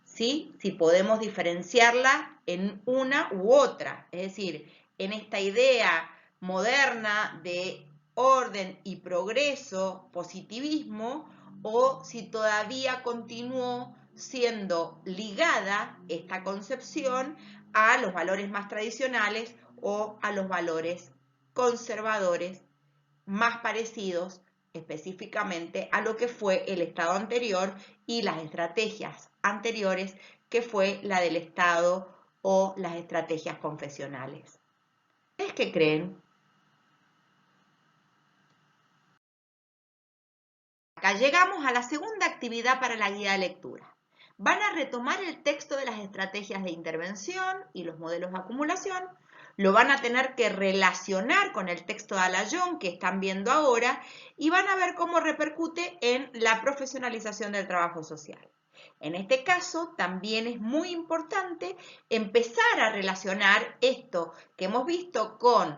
A: ¿sí?, si podemos diferenciarla en una u otra, es decir, en esta idea moderna de orden y progreso, positivismo, o si todavía continuó siendo ligada esta concepción a los valores más tradicionales o a los valores conservadores más parecidos específicamente a lo que fue el Estado anterior y las estrategias anteriores, que fue la del Estado o las estrategias confesionales. ¿Es que creen? Acá llegamos a la segunda actividad para la guía de lectura. Van a retomar el texto de las estrategias de intervención y los modelos de acumulación, lo van a tener que relacionar con el texto de Alayón que están viendo ahora y van a ver cómo repercute en la profesionalización del trabajo social. En este caso, también es muy importante empezar a relacionar esto que hemos visto con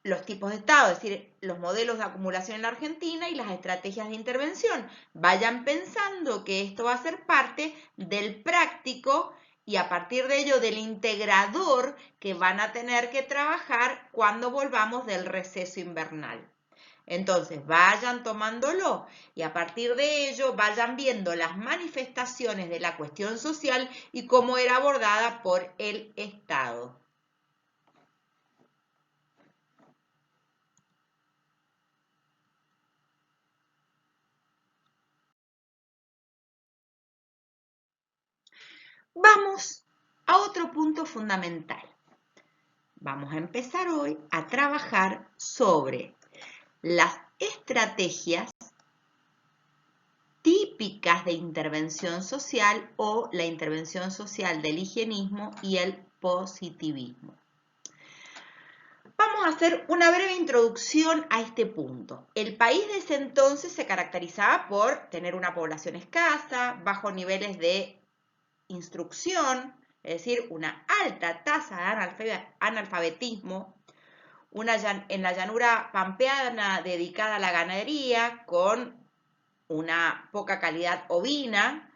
A: los tipos de Estado, es decir, los modelos de acumulación en la Argentina y las estrategias de intervención. Vayan pensando que esto va a ser parte del práctico y a partir de ello del integrador que van a tener que trabajar cuando volvamos del receso invernal. Entonces, vayan tomándolo y a partir de ello vayan viendo las manifestaciones de la cuestión social y cómo era abordada por el Estado. Vamos a otro punto fundamental. Vamos a empezar hoy a trabajar sobre las estrategias típicas típicas de intervención social o la intervención social del higienismo y el positivismo. Vamos a hacer una breve introducción a este punto. El país de ese entonces se caracterizaba por tener una población escasa, bajos niveles de instrucción, es decir, una alta tasa de analfabetismo, en la llanura pampeana dedicada a la ganadería, con una poca calidad ovina,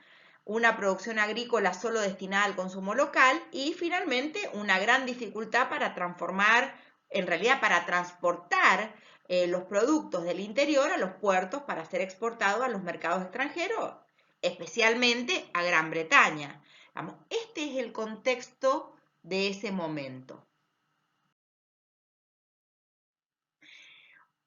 A: una producción agrícola solo destinada al consumo local y finalmente una gran dificultad para transformar, en realidad para transportar los productos del interior a los puertos para ser exportados a los mercados extranjeros, especialmente a Gran Bretaña. Este es el contexto de ese momento.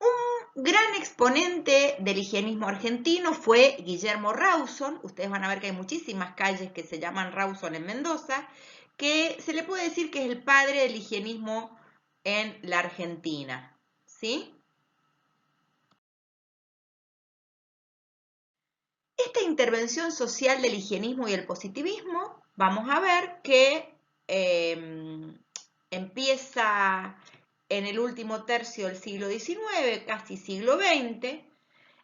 A: Un gran exponente del higienismo argentino fue Guillermo Rawson. Ustedes van a ver que hay muchísimas calles que se llaman Rawson en Mendoza, que se le puede decir que es el padre del higienismo en la Argentina, ¿sí? Esta intervención social del higienismo y el positivismo, vamos a ver que empieza en el último tercio del siglo XIX, casi siglo XX,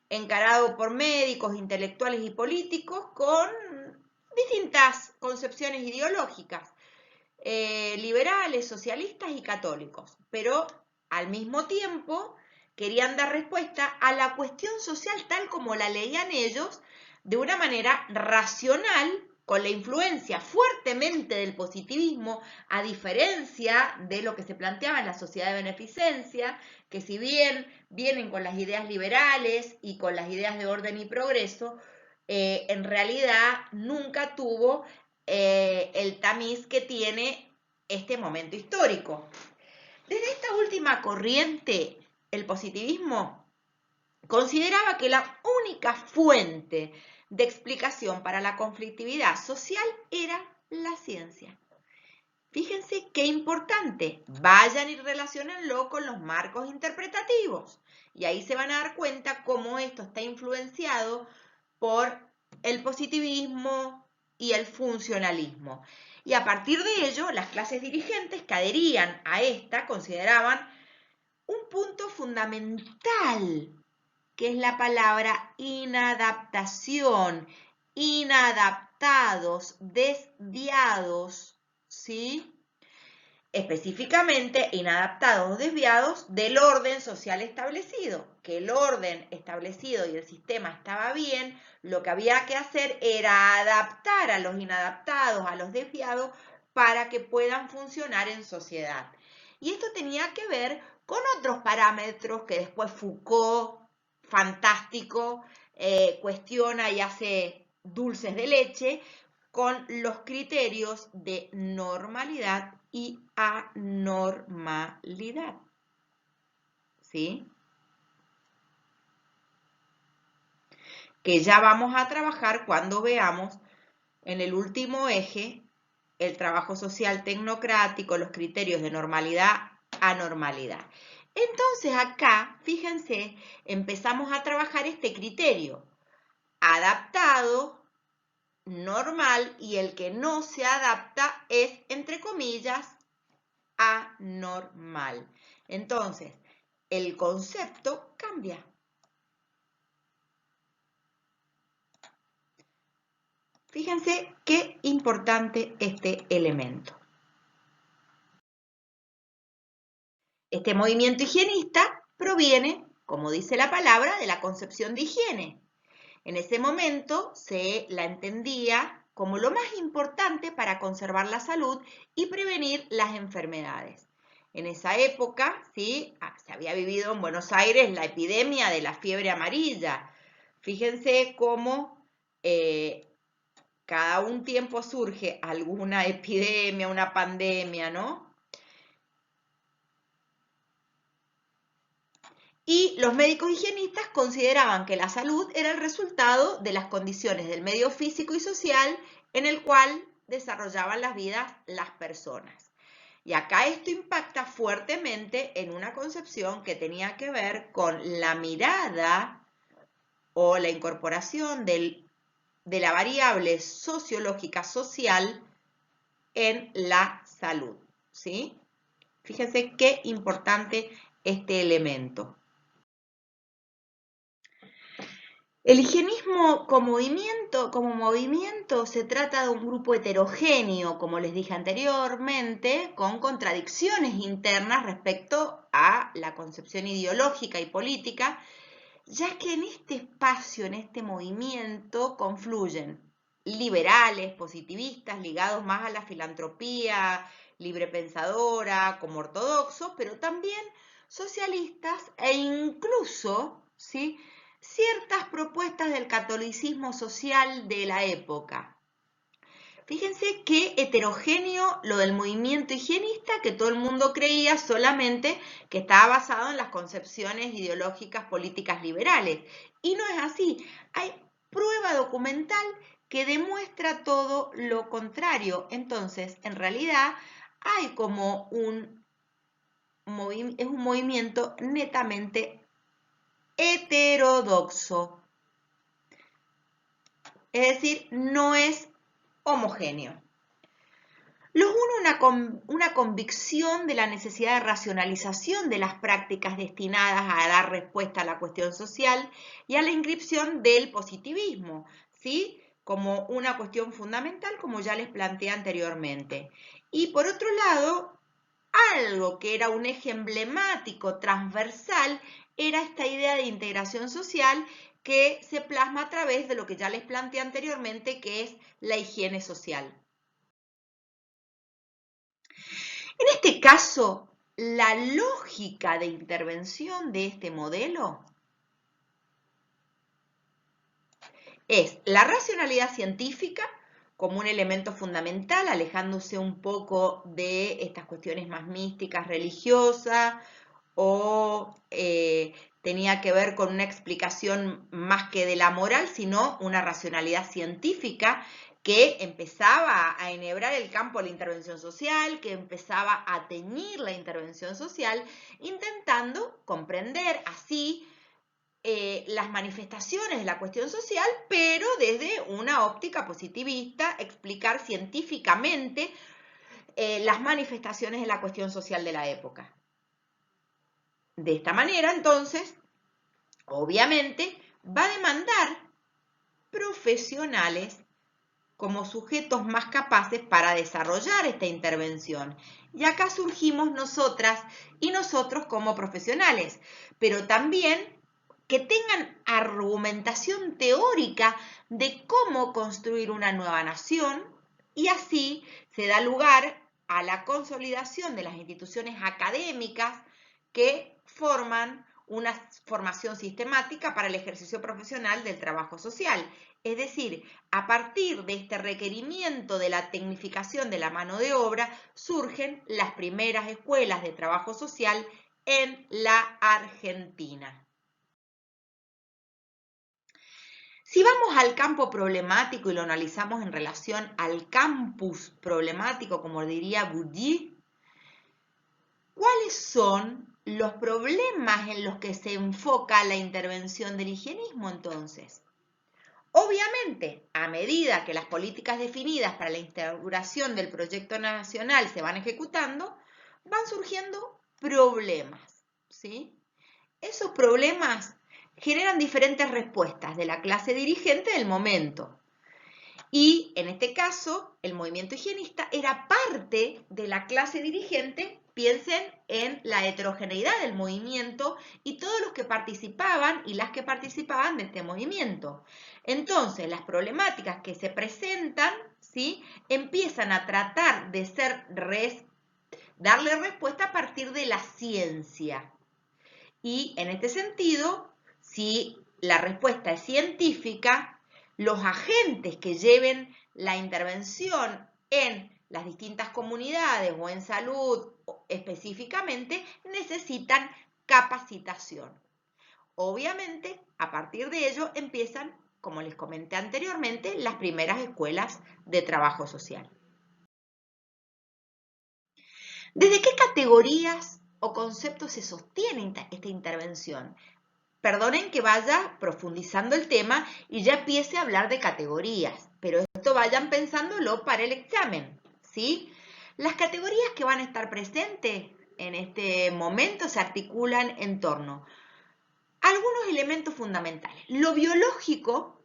A: encarado por médicos, intelectuales y políticos con distintas concepciones ideológicas, liberales, socialistas y católicos, pero al mismo tiempo querían dar respuesta a la cuestión social tal como la leían ellos, de una manera racional, con la influencia fuertemente del positivismo, a diferencia de lo que se planteaba en la sociedad de beneficencia, que si bien vienen con las ideas liberales y con las ideas de orden y progreso, en realidad nunca tuvo el tamiz que tiene este momento histórico. Desde esta última corriente, el positivismo consideraba que la única fuente de explicación para la conflictividad social era la ciencia. Fíjense qué importante, vayan y relaciónenlo con los marcos interpretativos. Y ahí se van a dar cuenta cómo esto está influenciado por el positivismo y el funcionalismo. Y a partir de ello, las clases dirigentes que adherían a esta consideraban un punto fundamental, que es la palabra inadaptación, inadaptados, desviados, ¿sí? Específicamente inadaptados o desviados del orden social establecido. Que el orden establecido y el sistema estaba bien, lo que había que hacer era adaptar a los inadaptados, a los desviados, para que puedan funcionar en sociedad. Y esto tenía que ver con otros parámetros que después Foucault, fantástico, cuestiona y hace dulces de leche, con los criterios de normalidad y anormalidad. ¿Sí? Que ya vamos a trabajar cuando veamos en el último eje el trabajo social tecnocrático, los criterios de normalidad, anormalidad. Entonces acá, fíjense, empezamos a trabajar este criterio adaptado, normal, y el que no se adapta es, entre comillas, anormal. Entonces, el concepto cambia. Fíjense qué importante este elemento. Este movimiento higienista proviene, como dice la palabra, de la concepción de higiene. En ese momento se la entendía como lo más importante para conservar la salud y prevenir las enfermedades. En esa época, ¿sí? Se había vivido en Buenos Aires la epidemia de la fiebre amarilla. Fíjense cómo cada un tiempo surge alguna epidemia, una pandemia, ¿no? Y los médicos higienistas consideraban que la salud era el resultado de las condiciones del medio físico y social en el cual desarrollaban las vidas las personas. Y acá esto impacta fuertemente en una concepción que tenía que ver con la mirada o la incorporación del de la variable sociológica social en la salud, ¿sí? Fíjense qué importante este elemento. El higienismo como movimiento se trata de un grupo heterogéneo, como les dije anteriormente, con contradicciones internas respecto a la concepción ideológica y política, ya que en este espacio, en este movimiento, confluyen liberales, positivistas, ligados más a la filantropía, librepensadora, como ortodoxos, pero también socialistas e incluso, ¿sí?, ciertas propuestas del catolicismo social de la época. Fíjense qué heterogéneo lo del movimiento higienista, que todo el mundo creía solamente que estaba basado en las concepciones ideológicas políticas liberales. Y no es así. Hay prueba documental que demuestra todo lo contrario. Entonces, en realidad, hay como es un movimiento netamente heterodoxo. Es decir, no es homogéneo. Los une una convicción de la necesidad de racionalización de las prácticas destinadas a dar respuesta a la cuestión social y a la inscripción del positivismo, ¿sí?, como una cuestión fundamental, como ya les planteé anteriormente. Y por otro lado, algo que era un eje emblemático transversal era esta idea de integración social que se plasma a través de lo que ya les planteé anteriormente, que es la higiene social. En este caso, la lógica de intervención de este modelo es la racionalidad científica como un elemento fundamental, alejándose un poco de estas cuestiones más místicas, religiosas, o tenía que ver con una explicación más que de la moral, sino una racionalidad científica que empezaba a enhebrar el campo de la intervención social, que empezaba a teñir la intervención social, intentando comprender así las manifestaciones de la cuestión social, pero desde una óptica positivista, explicar científicamente las manifestaciones de la cuestión social de la época. De esta manera, entonces, obviamente, va a demandar profesionales como sujetos más capaces para desarrollar esta intervención. Y acá surgimos nosotras y nosotros como profesionales, pero también que tengan argumentación teórica de cómo construir una nueva nación, y así se da lugar a la consolidación de las instituciones académicas que forman una formación sistemática para el ejercicio profesional del trabajo social. Es decir, a partir de este requerimiento de la tecnificación de la mano de obra, surgen las primeras escuelas de trabajo social en la Argentina. Si vamos al campo problemático y lo analizamos en relación al campus problemático, como diría Bourdieu, ¿cuáles son los problemas en los que se enfoca la intervención del higienismo entonces? Obviamente, a medida que las políticas definidas para la instauración del proyecto nacional se van ejecutando, van surgiendo problemas, ¿sí? Esos problemas generan diferentes respuestas de la clase dirigente del momento. Y en este caso, el movimiento higienista era parte de la clase dirigente. Piensen en la heterogeneidad del movimiento y todos los que participaban y las que participaban de este movimiento. Entonces, las problemáticas que se presentan, ¿sí?, empiezan a tratar de darle respuesta a partir de la ciencia. Y en este sentido, si la respuesta es científica, los agentes que lleven la intervención en las distintas comunidades o en salud específicamente necesitan capacitación. Obviamente, a partir de ello empiezan, como les comenté anteriormente, las primeras escuelas de trabajo social. ¿Desde qué categorías o conceptos se sostiene esta intervención? perdonen que vaya profundizando el tema y ya empiece a hablar de categorías, pero esto vayan pensándolo para el examen, ¿sí? Las categorías que van a estar presentes en este momento se articulan en torno a algunos elementos fundamentales. Lo biológico,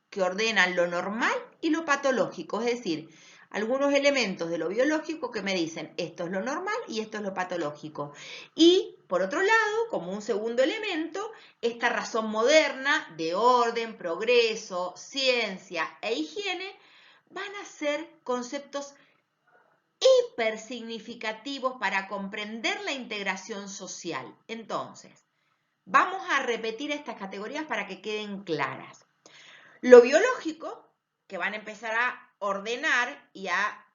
A: que ordenan lo normal y lo patológico, es decir, algunos elementos de lo biológico que me dicen esto es lo normal y esto es lo patológico. Y, por otro lado, como un segundo elemento, esta razón moderna de orden, progreso, ciencia e higiene van a ser conceptos hipersignificativos para comprender la integración social. Entonces, vamos a repetir estas categorías para que queden claras. Lo biológico, que van a empezar a ordenar y a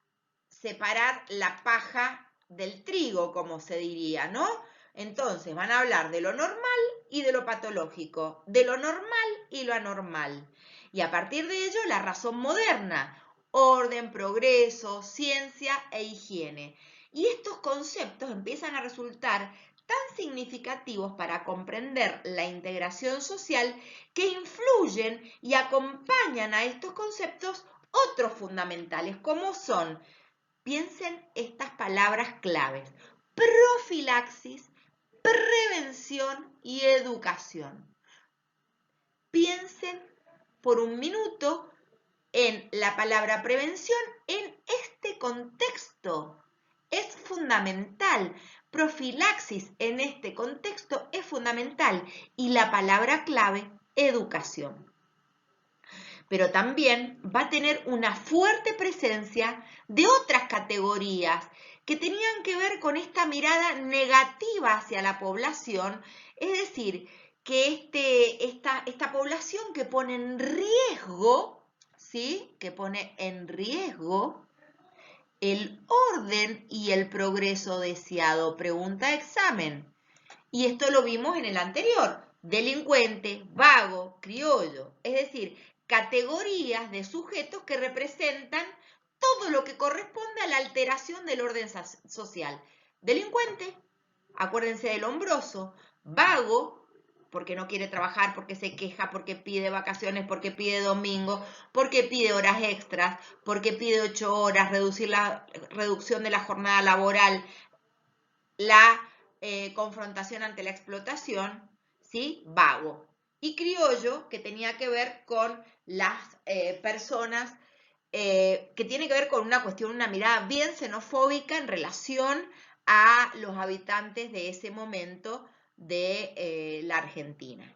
A: separar la paja del trigo, como se diría, ¿no? Entonces van a hablar de lo normal y de lo patológico, de lo normal y lo anormal. Y a partir de ello, la razón moderna, orden, progreso, ciencia e higiene. Y estos conceptos empiezan a resultar tan significativos para comprender la integración social que influyen y acompañan a estos conceptos otros fundamentales, como son, piensen estas palabras claves: profilaxis, prevención y educación. Piensen por un minuto en la palabra prevención en este contexto. Es fundamental. Profilaxis en este contexto es fundamental. Y la palabra clave, educación. Pero también va a tener una fuerte presencia de otras categorías que tenían que ver con esta mirada negativa hacia la población, es decir, que esta población que pone en riesgo, ¿sí? Que pone en riesgo el orden y el progreso deseado. Pregunta de examen. Y esto lo vimos en el anterior: delincuente, vago, criollo, es decir, categorías de sujetos que representan todo lo que corresponde a la alteración del orden social. Delincuente, acuérdense del hombroso; vago, porque no quiere trabajar, porque se queja, porque pide vacaciones, porque pide domingo, porque pide horas extras, porque pide 8 horas, reducción de la jornada laboral, la confrontación ante la explotación, ¿sí? Vago. Y criollo, que tenía que ver con las personas, que tiene que ver con una cuestión, una mirada bien xenofóbica en relación a los habitantes de ese momento de la Argentina.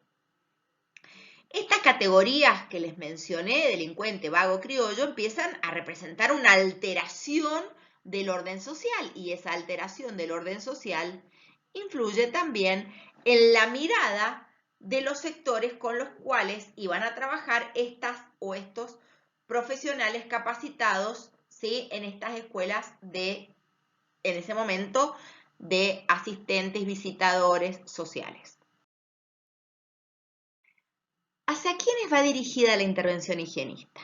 A: Estas categorías que les mencioné, delincuente, vago, criollo, empiezan a representar una alteración del orden social, y esa alteración del orden social influye también en la mirada de los sectores con los cuales iban a trabajar estas o estos profesionales capacitados, ¿sí? En estas escuelas en ese momento, de asistentes, visitadores sociales. ¿Hacia quiénes va dirigida la intervención higienista?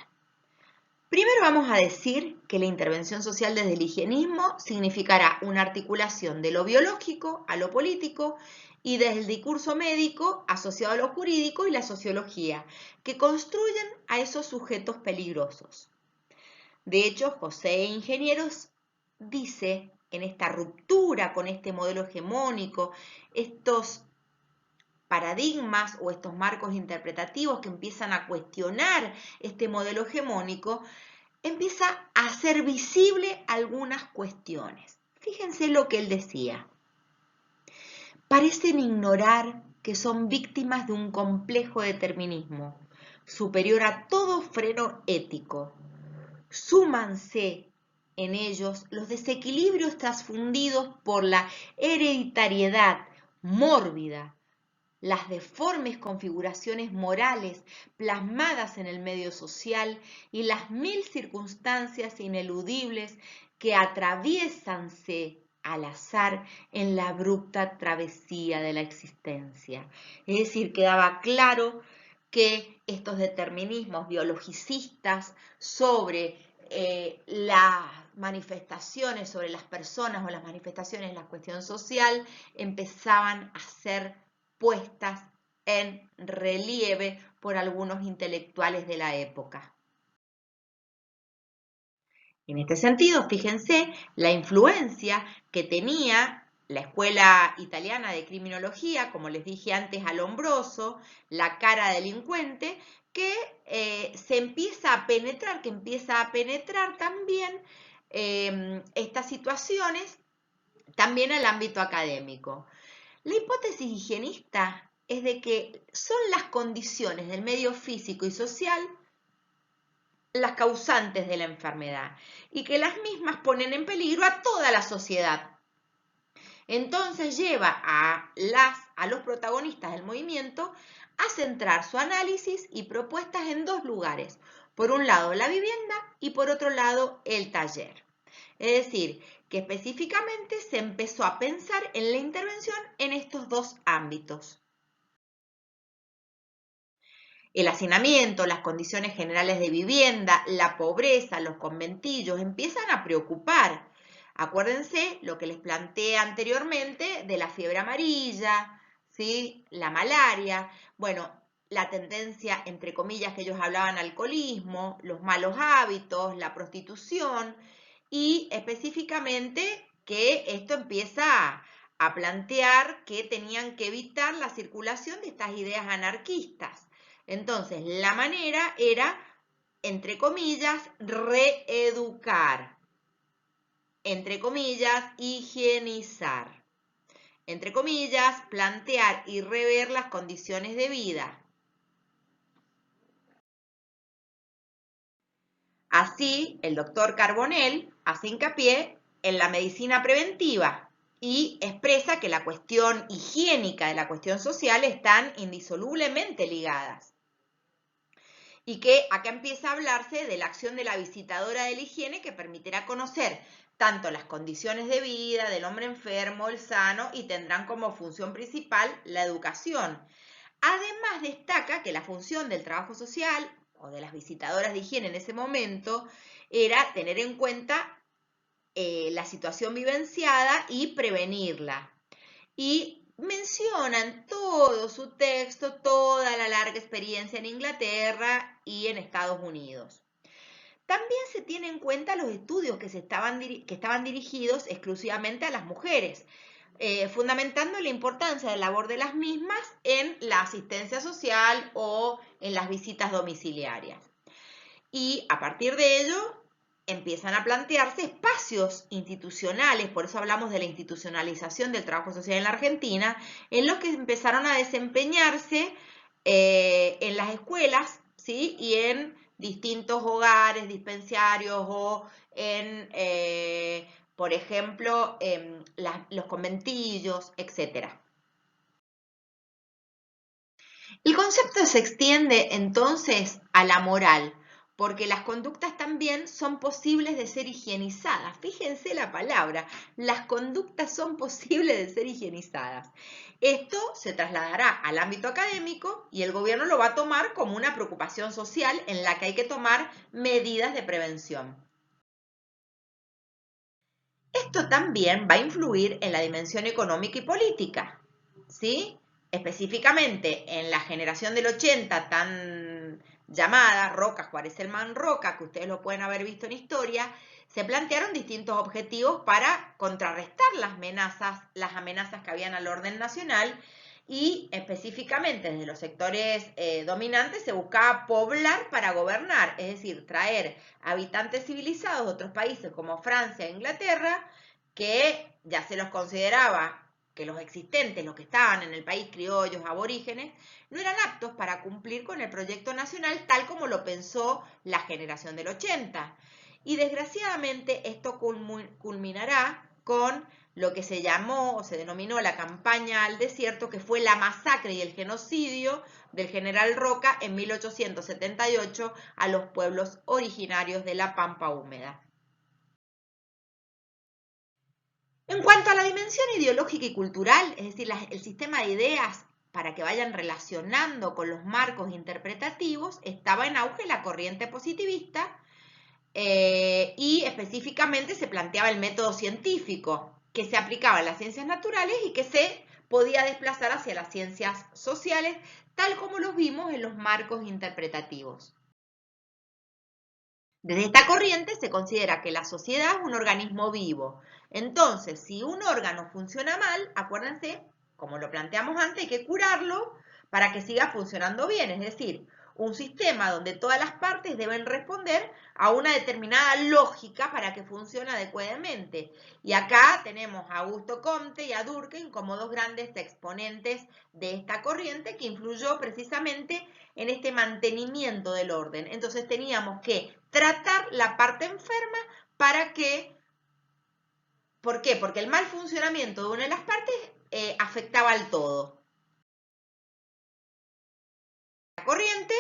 A: Primero vamos a decir que la intervención social desde el higienismo significará una articulación de lo biológico a lo político y desde el discurso médico asociado a lo jurídico y la sociología, que construyen a esos sujetos peligrosos. De hecho, José Ingenieros dice, en esta ruptura con este modelo hegemónico, estos paradigmas o estos marcos interpretativos que empiezan a cuestionar este modelo hegemónico, empieza a hacer visible algunas cuestiones. Fíjense lo que él decía: parecen ignorar que son víctimas de un complejo determinismo superior a todo freno ético. Súmanse en ellos los desequilibrios transfundidos por la hereditariedad mórbida, las deformes configuraciones morales plasmadas en el medio social y las mil circunstancias ineludibles que atraviesanse al azar en la abrupta travesía de la existencia. Es decir, quedaba claro que estos determinismos biologicistas sobre las manifestaciones, sobre las personas o las manifestaciones en la cuestión social, empezaban a ser puestas en relieve por algunos intelectuales de la época. En este sentido, fíjense la influencia que tenía la Escuela Italiana de Criminología, como les dije antes, a Lombroso, la cara delincuente, que se empieza a penetrar, también estas situaciones también al ámbito académico. La hipótesis higienista es de que son las condiciones del medio físico y social las causantes de la enfermedad y que las mismas ponen en peligro a toda la sociedad. Entonces lleva a los protagonistas del movimiento a centrar su análisis y propuestas en dos lugares. Por un lado la vivienda y por otro lado el taller. Es decir, que específicamente se empezó a pensar en la intervención en estos dos ámbitos. El hacinamiento, las condiciones generales de vivienda, la pobreza, los conventillos empiezan a preocupar. Acuérdense lo que les planteé anteriormente de la fiebre amarilla, ¿sí? La malaria, bueno, la tendencia, entre comillas, que ellos hablaban, alcoholismo, los malos hábitos, la prostitución y específicamente que esto empieza a plantear que tenían que evitar la circulación de estas ideas anarquistas. Entonces, la manera era, entre comillas, reeducar, entre comillas, higienizar, entre comillas, plantear y rever las condiciones de vida. Así, el doctor Carbonell hace hincapié en la medicina preventiva y expresa que la cuestión higiénica y la cuestión social están indisolublemente ligadas. Y que acá empieza a hablarse de la acción de la visitadora de la higiene que permitirá conocer tanto las condiciones de vida del hombre enfermo, el sano, y tendrán como función principal la educación. Además, destaca que la función del trabajo social o de las visitadoras de higiene en ese momento era tener en cuenta la situación vivenciada y prevenirla. Y menciona en todo su texto toda la larga experiencia en Inglaterra y en Estados Unidos. También se tiene en cuenta los estudios que estaban dirigidos exclusivamente a las mujeres, fundamentando la importancia de la labor de las mismas en la asistencia social o en las visitas domiciliarias. Y a partir de ello empiezan a plantearse espacios institucionales, por eso hablamos de la institucionalización del trabajo social en la Argentina, en los que empezaron a desempeñarse en las escuelas, ¿sí? Y en distintos hogares, dispensarios o en, por ejemplo, los conventillos, etc. El concepto se extiende entonces a la moral, porque las conductas también son posibles de ser higienizadas. Fíjense la palabra, las conductas son posibles de ser higienizadas. Esto se trasladará al ámbito académico y el gobierno lo va a tomar como una preocupación social en la que hay que tomar medidas de prevención. Esto también va a influir en la dimensión económica y política, ¿sí? Específicamente en la generación del 80 tan llamada Roca, Juárez Elman Roca, que ustedes lo pueden haber visto en historia, se plantearon distintos objetivos para contrarrestar las amenazas que habían al orden nacional y específicamente desde los sectores dominantes se buscaba poblar para gobernar, es decir, traer habitantes civilizados de otros países como Francia e Inglaterra, que ya se los consideraba que los existentes, los que estaban en el país, criollos, aborígenes, no eran aptos para cumplir con el proyecto nacional tal como lo pensó la generación del 80. Y desgraciadamente esto culminará con lo que se llamó o se denominó la campaña al desierto, que fue la masacre y el genocidio del general Roca en 1878 a los pueblos originarios de la Pampa Húmeda. En cuanto a la dimensión ideológica y cultural, es decir, el sistema de ideas para que vayan relacionando con los marcos interpretativos, estaba en auge la corriente positivista y específicamente se planteaba el método científico que se aplicaba en las ciencias naturales y que se podía desplazar hacia las ciencias sociales, tal como los vimos en los marcos interpretativos. Desde esta corriente se considera que la sociedad es un organismo vivo. Entonces, si un órgano funciona mal, acuérdense, como lo planteamos antes, hay que curarlo para que siga funcionando bien. Es decir, un sistema donde todas las partes deben responder a una determinada lógica para que funcione adecuadamente. Y acá tenemos a Augusto Comte y a Durkheim como dos grandes exponentes de esta corriente que influyó precisamente en este mantenimiento del orden. Entonces teníamos que tratar la parte enferma para que, ¿por qué? Porque el mal funcionamiento de una de las partes afectaba al todo. La corriente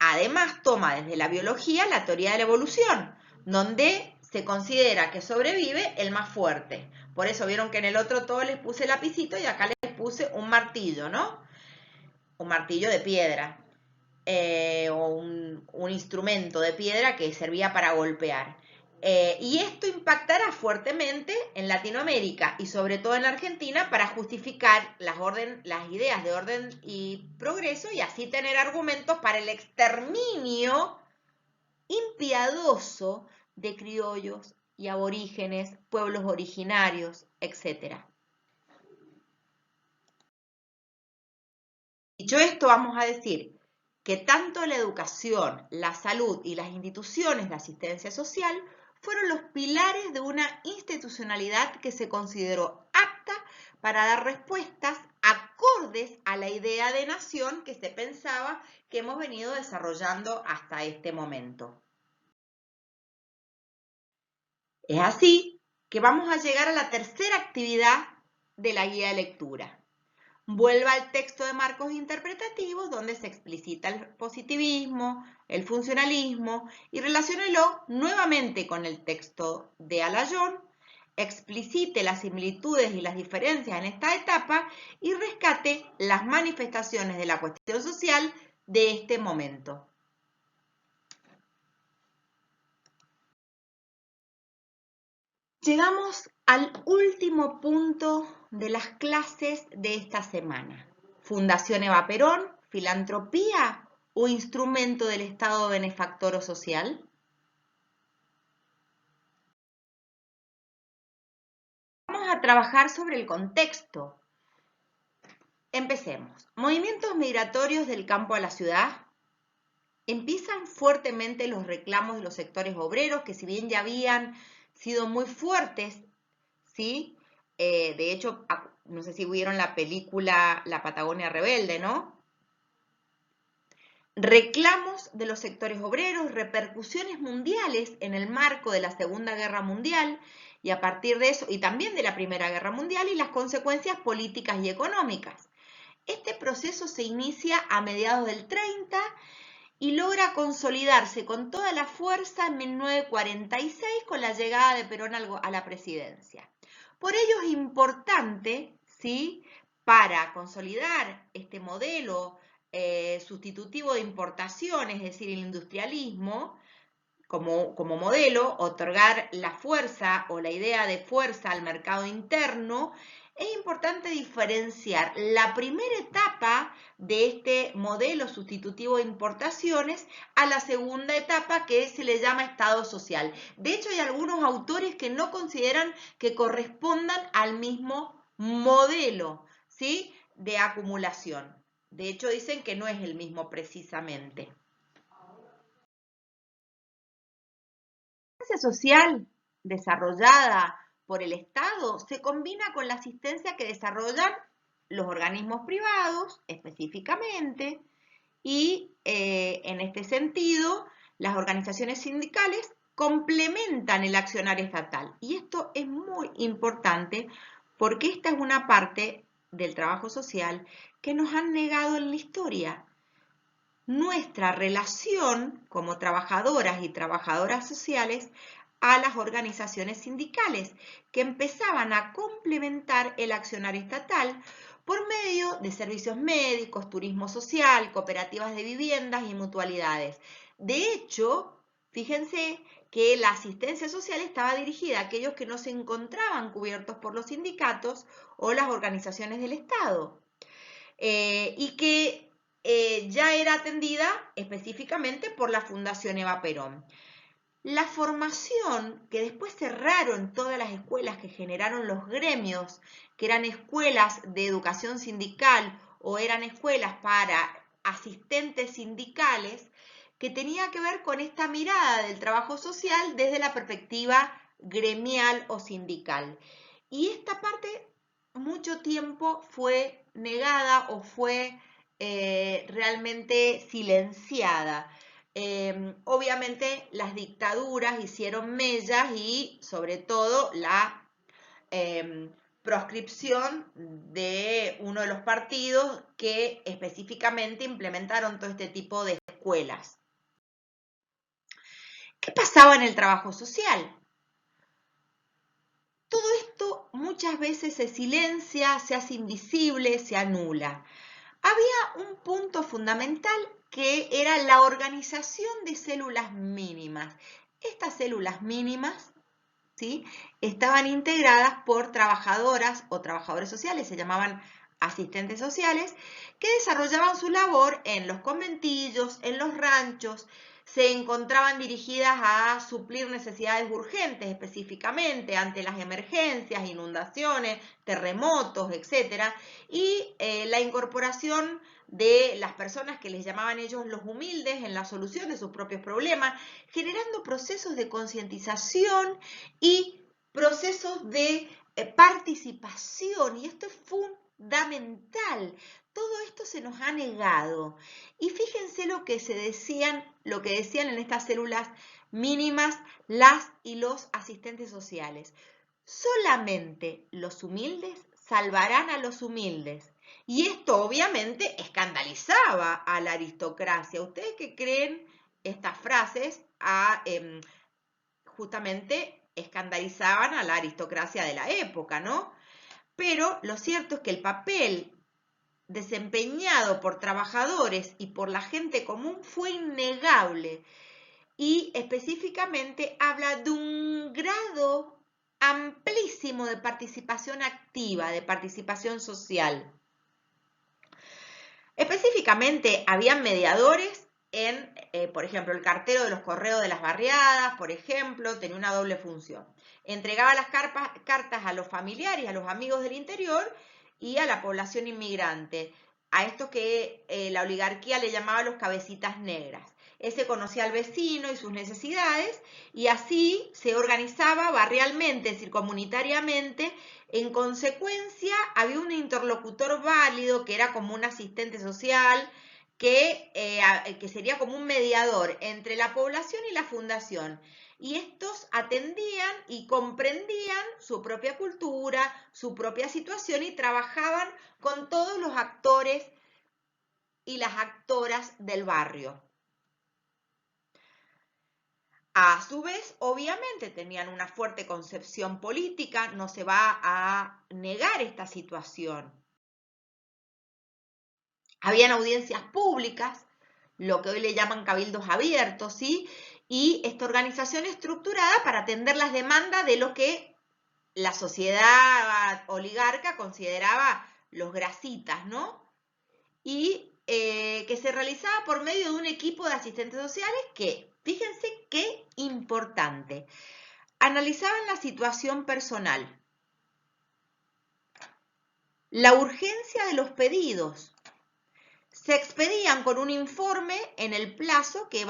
A: además toma desde la biología la teoría de la evolución, donde se considera que sobrevive el más fuerte. Por eso vieron que en el otro todo les puse lapicito y acá les puse un martillo, ¿no? Un martillo de piedra. O un instrumento de piedra que servía para golpear. Y esto impactará fuertemente en Latinoamérica y sobre todo en Argentina para justificar las ideas de orden y progreso y así tener argumentos para el exterminio impiadoso de criollos y aborígenes, pueblos originarios, etc. Dicho esto, vamos a decir que tanto la educación, la salud y las instituciones de asistencia social fueron los pilares de una institucionalidad que se consideró apta para dar respuestas acordes a la idea de nación que se pensaba que hemos venido desarrollando hasta este momento. Es así que vamos a llegar a la tercera actividad de la guía de lectura. Vuelva al texto de marcos interpretativos donde se explicita el positivismo, el funcionalismo y relaciónelo nuevamente con el texto de Alayón, explicite las similitudes y las diferencias en esta etapa y rescate las manifestaciones de la cuestión social de este momento. Llegamos al último punto de las clases de esta semana. Fundación Eva Perón, filantropía o instrumento del Estado benefactor o social. Vamos a trabajar sobre el contexto. Empecemos. Movimientos migratorios del campo a la ciudad. Empiezan fuertemente los reclamos de los sectores obreros, que si bien ya habían sido muy fuertes, ¿sí? De hecho, no sé si vieron la película La Patagonia Rebelde, ¿no? Reclamos de los sectores obreros, repercusiones mundiales en el marco de la Segunda Guerra Mundial y a partir de eso, y también de la Primera Guerra Mundial y las consecuencias políticas y económicas. Este proceso se inicia a mediados del 30 y logra consolidarse con toda la fuerza en 1946 con la llegada de Perón a la presidencia. Por ello es importante, ¿sí?, para consolidar este modelo sustitutivo de importación, es decir, el industrialismo, como modelo, otorgar la fuerza o la idea de fuerza al mercado interno, es importante diferenciar la primera etapa de este modelo sustitutivo de importaciones a la segunda etapa que se le llama Estado social. De hecho, hay algunos autores que no consideran que correspondan al mismo modelo, ¿sí?, de acumulación. De hecho, dicen que no es el mismo precisamente. La asistencia social desarrollada por el Estado se combina con la asistencia que desarrollan los organismos privados específicamente y en este sentido las organizaciones sindicales complementan el accionario estatal. Y esto es muy importante porque esta es una parte del trabajo social que nos han negado en la historia. Nuestra relación como trabajadoras y trabajadoras sociales a las organizaciones sindicales, que empezaban a complementar el accionario estatal por medio de servicios médicos, turismo social, cooperativas de viviendas y mutualidades. De hecho, Fíjense que la asistencia social estaba dirigida a aquellos que no se encontraban cubiertos por los sindicatos o las organizaciones del Estado, y que ya era atendida específicamente por la Fundación Eva Perón. La formación que después cerraron todas las escuelas que generaron los gremios, que eran escuelas de educación sindical o eran escuelas para asistentes sindicales, que tenía que ver con esta mirada del trabajo social desde la perspectiva gremial o sindical. Y esta parte mucho tiempo fue negada o fue realmente silenciada. Obviamente las dictaduras hicieron mellas y sobre todo la proscripción de uno de los partidos que específicamente implementaron todo este tipo de escuelas. ¿Qué pasaba en el trabajo social? Todo esto muchas veces se silencia, se hace invisible, se anula. Había un punto fundamental que era la organización de células mínimas. Estas células mínimas, ¿sí?, estaban integradas por trabajadoras o trabajadores sociales, se llamaban asistentes sociales, que desarrollaban su labor en los conventillos, en los ranchos, se encontraban dirigidas a suplir necesidades urgentes específicamente ante las emergencias, inundaciones, terremotos, etc. Y la incorporación de las personas que les llamaban ellos los humildes en la solución de sus propios problemas, generando procesos de concientización y procesos de participación. Y esto es fundamental. Todo esto se nos ha negado. Y fíjense lo que decían en estas células mínimas las y los asistentes sociales. Solamente los humildes salvarán a los humildes. Y esto obviamente escandalizaba a la aristocracia. ¿Ustedes qué creen? Estas frases justamente escandalizaban a la aristocracia de la época, ¿no? Pero lo cierto es que el papel desempeñado por trabajadores y por la gente común fue innegable y específicamente habla de un grado amplísimo de participación activa, de participación social. Específicamente, habían mediadores en, por ejemplo, el cartero de los correos de las barriadas, por ejemplo, tenía una doble función. Entregaba las cartas a los familiares, a los amigos del interior y a la población inmigrante, a estos que la oligarquía le llamaba los cabecitas negras. Ese conocía al vecino y sus necesidades y así se organizaba barrialmente, es decir, comunitariamente. En consecuencia, había un interlocutor válido que era como un asistente social, que sería como un mediador entre la población y la fundación. Y estos atendían y comprendían su propia cultura, su propia situación y trabajaban con todos los actores y las actoras del barrio. A su vez, obviamente, tenían una fuerte concepción política, no se va a negar esta situación. Habían audiencias públicas, lo que hoy le llaman cabildos abiertos, ¿sí? Y esta organización estructurada para atender las demandas de lo que la sociedad oligarca consideraba los grasitas, ¿no? Y que se realizaba por medio de un equipo de asistentes sociales que, fíjense qué importante, analizaban la situación personal, la urgencia de los pedidos, se expedían con un informe en el plazo que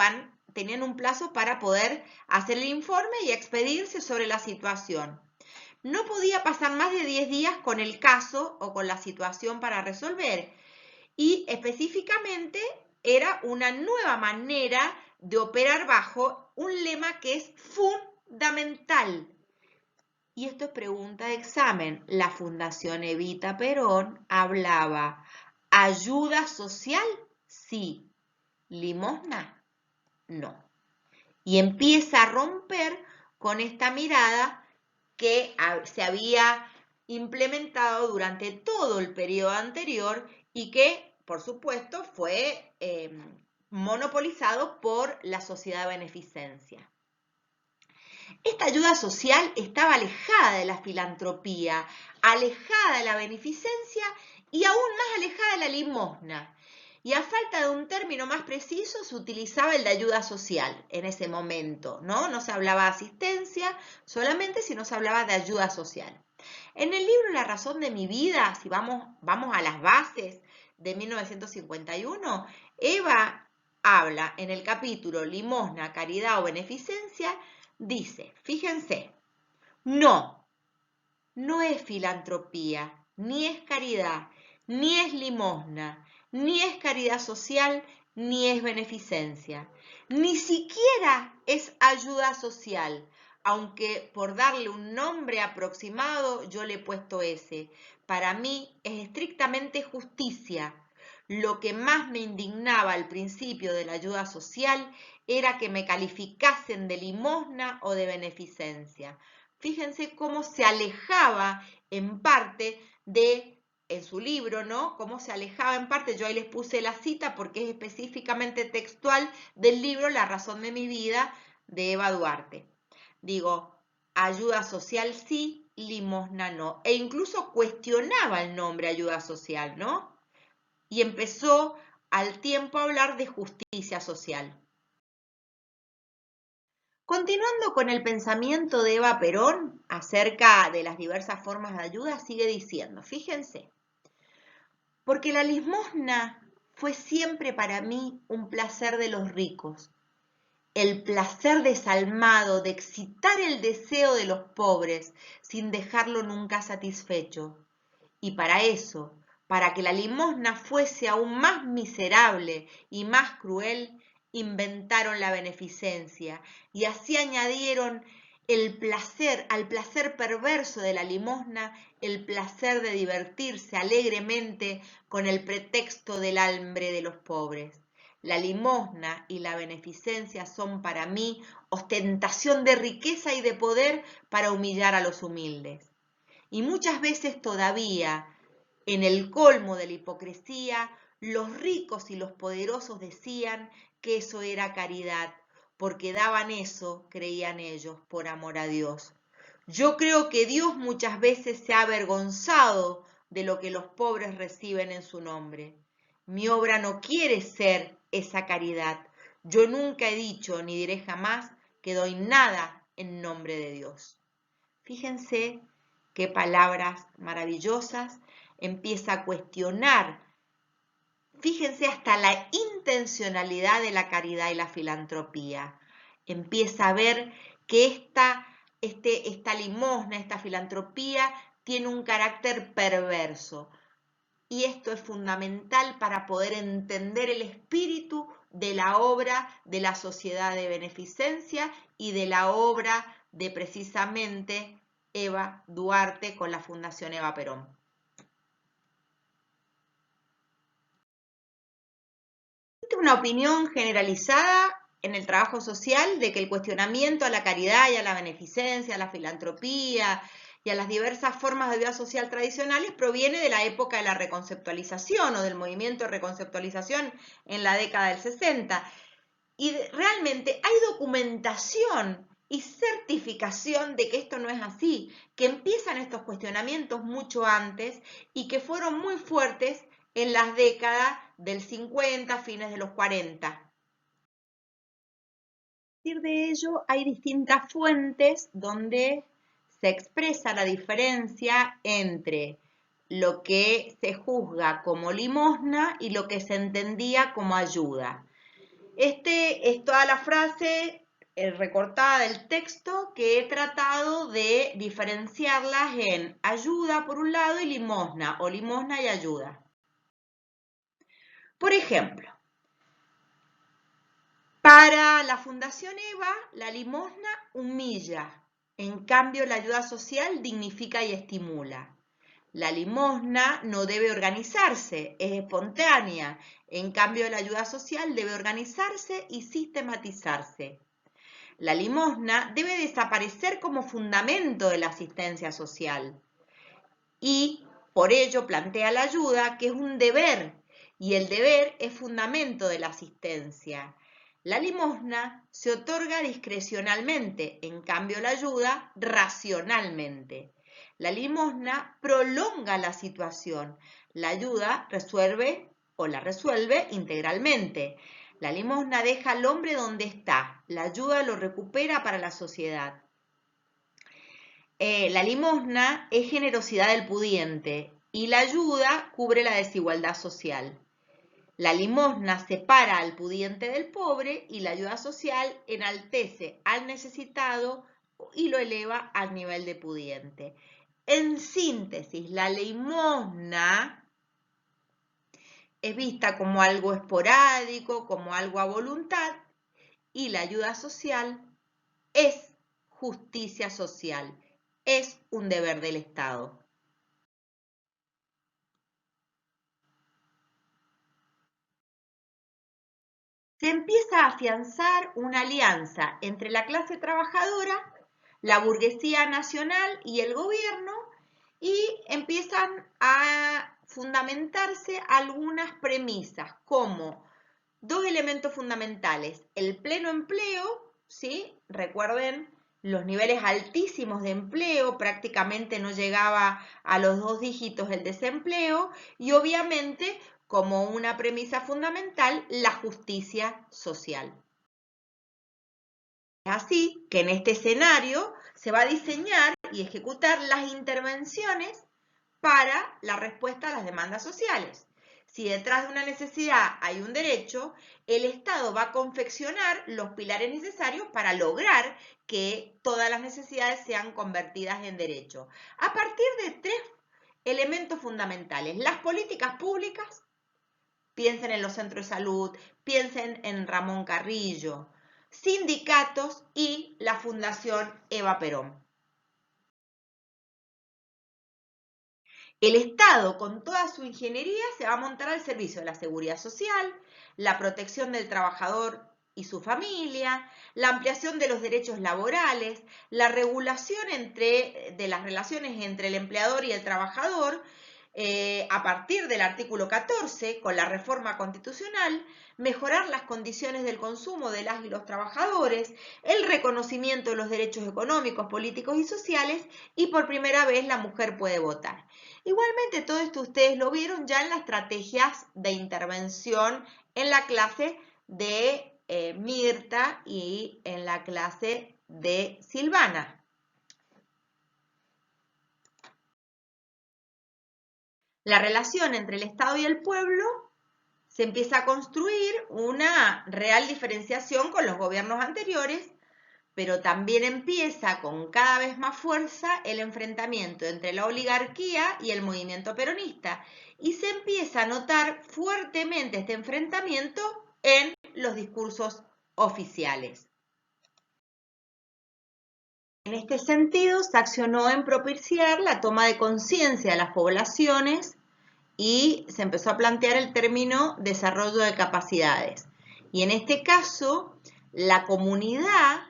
A: tenían un plazo para poder hacer el informe y expedirse sobre la situación. No podía pasar más de 10 días con el caso o con la situación para resolver. Y específicamente era una nueva manera de operar bajo un lema que es fundamental. Y esto es pregunta de examen. La Fundación Evita Perón hablaba: ¿ayuda social? Sí. ¿Limosna? No. Y empieza a romper con esta mirada que se había implementado durante todo el periodo anterior y que, por supuesto, fue monopolizado por la sociedad de beneficencia. Esta ayuda social estaba alejada de la filantropía, alejada de la beneficencia y aún más alejada de la limosna. Y a falta de un término más preciso, se utilizaba el de ayuda social en ese momento, ¿no? No se hablaba de asistencia solamente, sino se hablaba de ayuda social. En el libro La razón de mi vida, si vamos a las bases de 1951, Eva habla en el capítulo Limosna, Caridad o Beneficencia, dice, fíjense, no es filantropía, ni es caridad, ni es limosna, ni es caridad social, ni es beneficencia. Ni siquiera es ayuda social, aunque por darle un nombre aproximado yo le he puesto ese. Para mí es estrictamente justicia. Lo que más me indignaba al principio de la ayuda social era que me calificasen de limosna o de beneficencia. Fíjense cómo se alejaba en parte en su libro, ¿no? Cómo se alejaba en parte, yo ahí les puse la cita porque es específicamente textual del libro La razón de mi vida de Eva Duarte. Digo, ayuda social sí, limosna no. E incluso cuestionaba el nombre ayuda social, ¿no? Y empezó al tiempo a hablar de justicia social. Continuando con el pensamiento de Eva Perón acerca de las diversas formas de ayuda, sigue diciendo, fíjense, porque la limosna fue siempre para mí un placer de los ricos, el placer desalmado de excitar el deseo de los pobres sin dejarlo nunca satisfecho. Y para eso, para que la limosna fuese aún más miserable y más cruel, inventaron la beneficencia y así añadieron al placer perverso de la limosna, el placer de divertirse alegremente con el pretexto del hambre de los pobres. La limosna y la beneficencia son para mí ostentación de riqueza y de poder para humillar a los humildes. Y muchas veces todavía, en el colmo de la hipocresía, los ricos y los poderosos decían que eso era caridad, porque daban eso, creían ellos, por amor a Dios. Yo creo que Dios muchas veces se ha avergonzado de lo que los pobres reciben en su nombre. Mi obra no quiere ser esa caridad. Yo nunca he dicho ni diré jamás que doy nada en nombre de Dios. Fíjense qué palabras maravillosas, empieza a cuestionar, fíjense hasta la intencionalidad de la caridad y la filantropía. Empieza a ver que esta limosna, esta filantropía, tiene un carácter perverso. Y esto es fundamental para poder entender el espíritu de la obra de la sociedad de beneficencia y de la obra de precisamente Eva Duarte con la Fundación Eva Perón. Existe una opinión generalizada en el trabajo social de que el cuestionamiento a la caridad y a la beneficencia, a la filantropía y a las diversas formas de vida social tradicionales proviene de la época de la reconceptualización o del movimiento de reconceptualización en la década del 60. Y realmente hay documentación y certificación de que esto no es así, que empiezan estos cuestionamientos mucho antes y que fueron muy fuertes en las décadas del 50, fines de los 40. A partir de ello hay distintas fuentes donde se expresa la diferencia entre lo que se juzga como limosna y lo que se entendía como ayuda. Es toda la frase recortada del texto que he tratado de diferenciarlas en ayuda por un lado y limosna, o limosna y ayuda. Por ejemplo, para la Fundación Eva, la limosna humilla, en cambio la ayuda social dignifica y estimula. La limosna no debe organizarse, es espontánea, en cambio la ayuda social debe organizarse y sistematizarse. La limosna debe desaparecer como fundamento de la asistencia social y por ello plantea la ayuda que es un deber y el deber es fundamento de la asistencia. La limosna se otorga discrecionalmente, en cambio la ayuda racionalmente. La limosna prolonga la situación, la ayuda resuelve o la resuelve integralmente. La limosna deja al hombre donde está, la ayuda lo recupera para la sociedad. La limosna es generosidad del pudiente y la ayuda cubre la desigualdad social. La limosna separa al pudiente del pobre y la ayuda social enaltece al necesitado y lo eleva al nivel de pudiente. En síntesis, la limosna es vista como algo esporádico, como algo a voluntad, y la ayuda social es justicia social, es un deber del Estado. Se empieza a afianzar una alianza entre la clase trabajadora, la burguesía nacional y el gobierno, y empiezan a fundamentarse algunas premisas, como dos elementos fundamentales: el pleno empleo, ¿sí? Recuerden los niveles altísimos de empleo, prácticamente no llegaba a los 2 dígitos el desempleo, y obviamente, como una premisa fundamental, la justicia social. Es así que en este escenario se va a diseñar y ejecutar las intervenciones para la respuesta a las demandas sociales. Si detrás de una necesidad hay un derecho, el Estado va a confeccionar los pilares necesarios para lograr que todas las necesidades sean convertidas en derecho. A partir de 3 elementos fundamentales: las políticas públicas, piensen en los centros de salud, piensen en Ramón Carrillo, sindicatos y la Fundación Eva Perón. El Estado, con toda su ingeniería, se va a montar al servicio de la seguridad social, la protección del trabajador y su familia, la ampliación de los derechos laborales, la regulación de las relaciones entre el empleador y el trabajador, a partir del artículo 14, con la reforma constitucional, mejorar las condiciones del consumo de las y los trabajadores, el reconocimiento de los derechos económicos, políticos y sociales, y por primera vez la mujer puede votar. Igualmente, todo esto ustedes lo vieron ya en las estrategias de intervención en la clase de Mirta y en la clase de Silvana. La relación entre el Estado y el pueblo se empieza a construir una real diferenciación con los gobiernos anteriores, pero también empieza con cada vez más fuerza el enfrentamiento entre la oligarquía y el movimiento peronista, y se empieza a notar fuertemente este enfrentamiento en los discursos oficiales. En este sentido, se accionó en propiciar la toma de conciencia de las poblaciones y se empezó a plantear el término desarrollo de capacidades. Y en este caso, la comunidad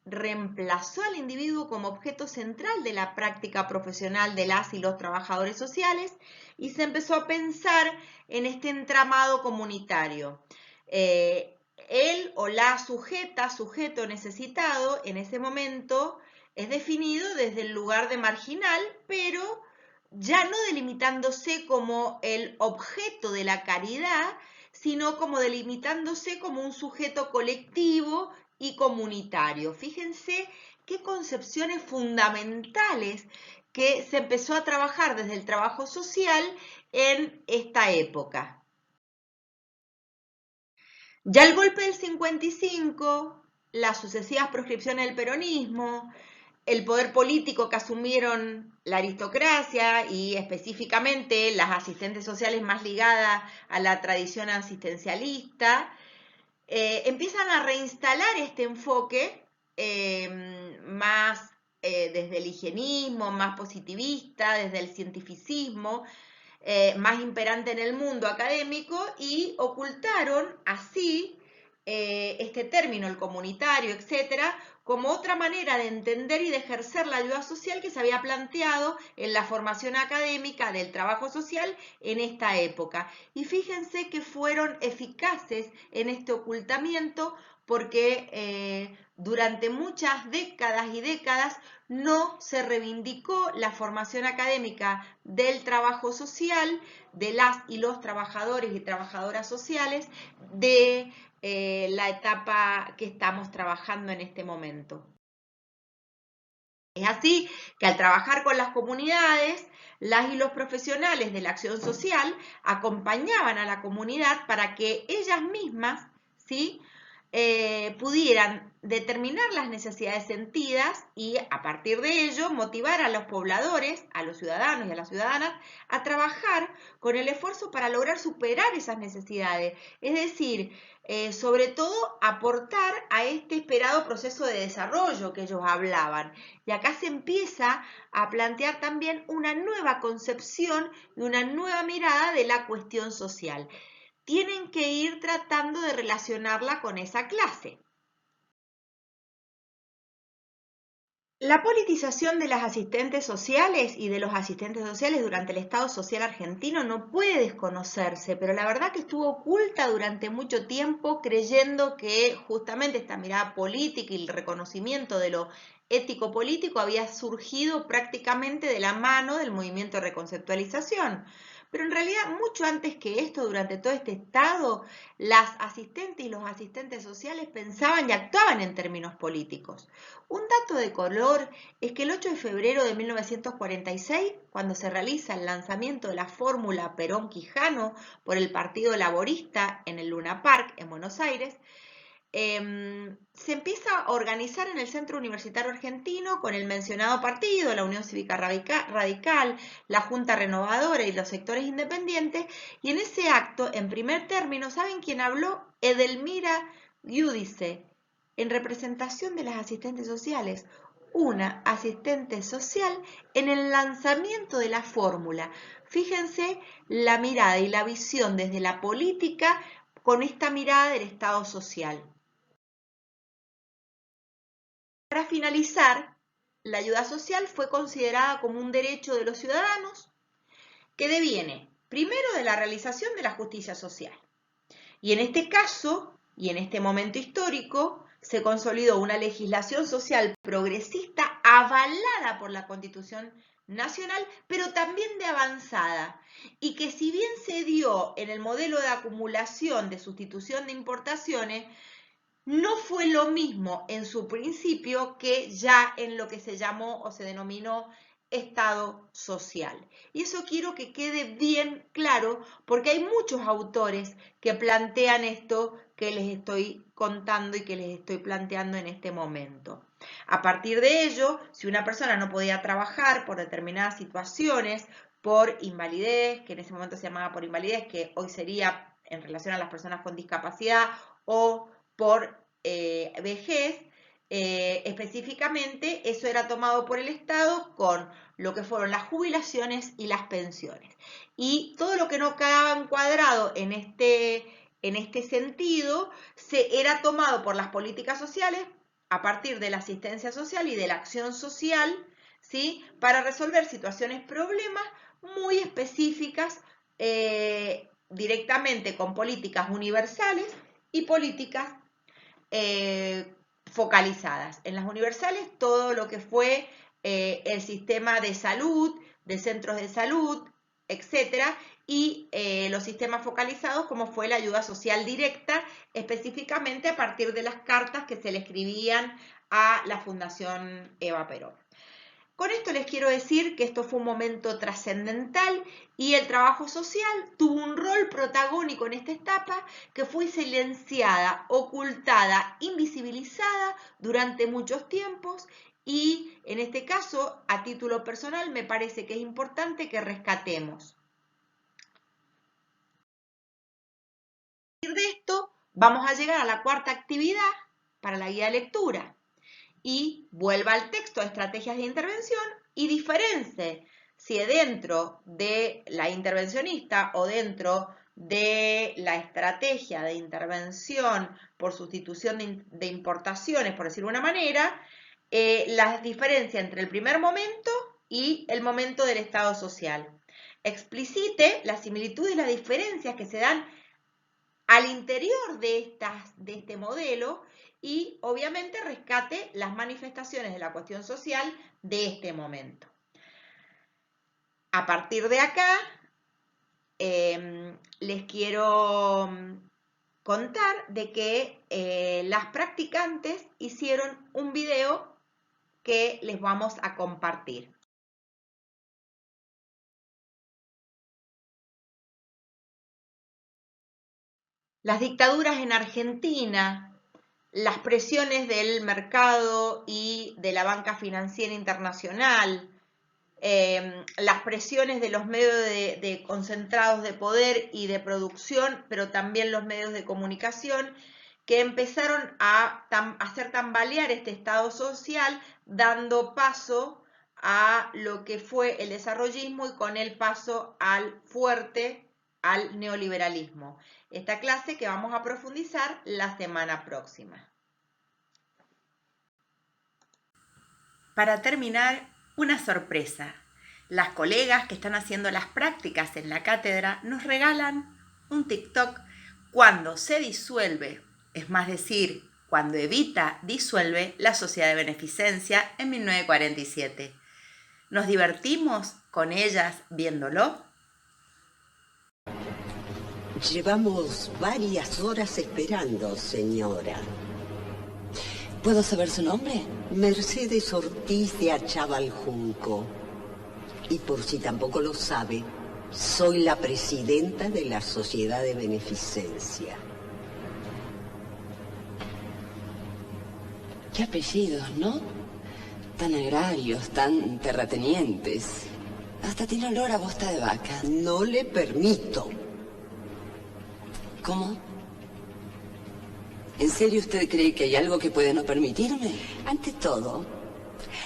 A: reemplazó al individuo como objeto central de la práctica profesional de las y los trabajadores sociales, y se empezó a pensar en este entramado comunitario. Él o la sujeto necesitado, en ese momento es definido desde el lugar de marginal, pero ya no delimitándose como el objeto de la caridad, sino como delimitándose como un sujeto colectivo y comunitario. Fíjense qué concepciones fundamentales que se empezó a trabajar desde el trabajo social en esta época. Ya el golpe del 55, las sucesivas proscripciones del peronismo, el poder político que asumieron la aristocracia y específicamente las asistentes sociales más ligadas a la tradición asistencialista, empiezan a reinstalar este enfoque más desde el higienismo, más positivista, desde el cientificismo, más imperante en el mundo académico, y ocultaron así este término, el comunitario, etcétera, como otra manera de entender y de ejercer la ayuda social que se había planteado en la formación académica del trabajo social en esta época. Y fíjense que fueron eficaces en este ocultamiento porque durante muchas décadas y décadas no se reivindicó la formación académica del trabajo social, de las y los trabajadores y trabajadoras sociales de la etapa que estamos trabajando en este momento. Es así que al trabajar con las comunidades, las y los profesionales de la acción social acompañaban a la comunidad para que ellas mismas, ¿sí?, pudieran determinar las necesidades sentidas y a partir de ello motivar a los pobladores, a los ciudadanos y a las ciudadanas a trabajar con el esfuerzo para lograr superar esas necesidades. Es decir, sobre todo aportar a este esperado proceso de desarrollo que ellos hablaban. Y acá se empieza a plantear también una nueva concepción y una nueva mirada de la cuestión social. Tienen que ir tratando de relacionarla con esa clase. La politización de las asistentes sociales y de los asistentes sociales durante el Estado Social argentino no puede desconocerse, pero la verdad que estuvo oculta durante mucho tiempo, creyendo que justamente esta mirada política y el reconocimiento de lo ético-político había surgido prácticamente de la mano del movimiento de reconceptualización. Pero en realidad, mucho antes que esto, durante todo este estado, las asistentes y los asistentes sociales pensaban y actuaban en términos políticos. Un dato de color es que el 8 de febrero de 1946, cuando se realiza el lanzamiento de la fórmula Perón-Quijano por el Partido Laborista en el Luna Park, en Buenos Aires, se empieza a organizar en el Centro Universitario Argentino con el mencionado partido, la Unión Cívica Radical, la Junta Renovadora y los sectores independientes, y en ese acto, en primer término, ¿saben quién habló? Edelmira Giudice, en representación de las asistentes sociales, una asistente social en el lanzamiento de la fórmula. Fíjense la mirada y la visión desde la política con esta mirada del Estado social. Para finalizar, la ayuda social fue considerada como un derecho de los ciudadanos que deviene primero de la realización de la justicia social. Y en este caso, y en este momento histórico, se consolidó una legislación social progresista avalada por la Constitución Nacional, pero también de avanzada, y que si bien se dio en el modelo de acumulación de sustitución de importaciones, no fue lo mismo en su principio que ya en lo que se llamó o se denominó Estado social. Y eso quiero que quede bien claro porque hay muchos autores que plantean esto que les estoy contando y que les estoy planteando en este momento. A partir de ello, si una persona no podía trabajar por determinadas situaciones, por invalidez, que en ese momento se llamaba por invalidez, que hoy sería en relación a las personas con discapacidad, o por vejez, específicamente eso era tomado por el Estado con lo que fueron las jubilaciones y las pensiones. Y todo lo que no quedaba encuadrado en este sentido era tomado por las políticas sociales a partir de la asistencia social y de la acción social, ¿sí?, para resolver situaciones, problemas muy específicas, directamente con políticas universales y políticas focalizadas. En las universales, todo lo que fue el sistema de salud, de centros de salud, etcétera, y los sistemas focalizados, como fue la ayuda social directa, específicamente a partir de las cartas que se le escribían a la Fundación Eva Perón. Con esto les quiero decir que esto fue un momento trascendental y el trabajo social tuvo un rol protagónico en esta etapa que fue silenciada, ocultada, invisibilizada durante muchos tiempos y en este caso, a título personal, me parece que es importante que rescatemos. A partir de esto, vamos a llegar a la cuarta actividad para la guía de lectura. Y vuelva al texto de estrategias de intervención y diferencie si dentro de la intervencionista o dentro de la estrategia de intervención por sustitución de importaciones, por decirlo de una manera, la diferencia entre el primer momento y el momento del Estado social. Explicite las similitudes y las diferencias que se dan al interior de este modelo y obviamente rescate las manifestaciones de la cuestión social de este momento. A partir de acá, les quiero contar de que las practicantes hicieron un video que les vamos a compartir. Las dictaduras en Argentina, las presiones del mercado y de la banca financiera internacional, las presiones de los medios de concentrados de poder y de producción, pero también los medios de comunicación, que empezaron a hacer tambalear este Estado social, dando paso a lo que fue el desarrollismo y con el paso al neoliberalismo. Esta clase que vamos a profundizar la semana próxima. Para terminar, una sorpresa. Las colegas que están haciendo las prácticas en la cátedra nos regalan un TikTok cuando se disuelve, es más decir, cuando Evita disuelve la Sociedad de Beneficencia en 1947. ¿Nos divertimos con ellas viéndolo?
B: Llevamos varias horas esperando, señora.
C: ¿Puedo saber su nombre?
B: Mercedes Ortiz de Achával Junco. Y por si tampoco lo sabe, soy la presidenta de la Sociedad de Beneficencia.
C: Qué apellidos, ¿no? Tan agrarios, tan terratenientes. Hasta tiene olor a bosta de vaca.
B: No le permito.
C: ¿Cómo? ¿En serio usted cree que hay algo que puede no permitirme?
B: Ante todo,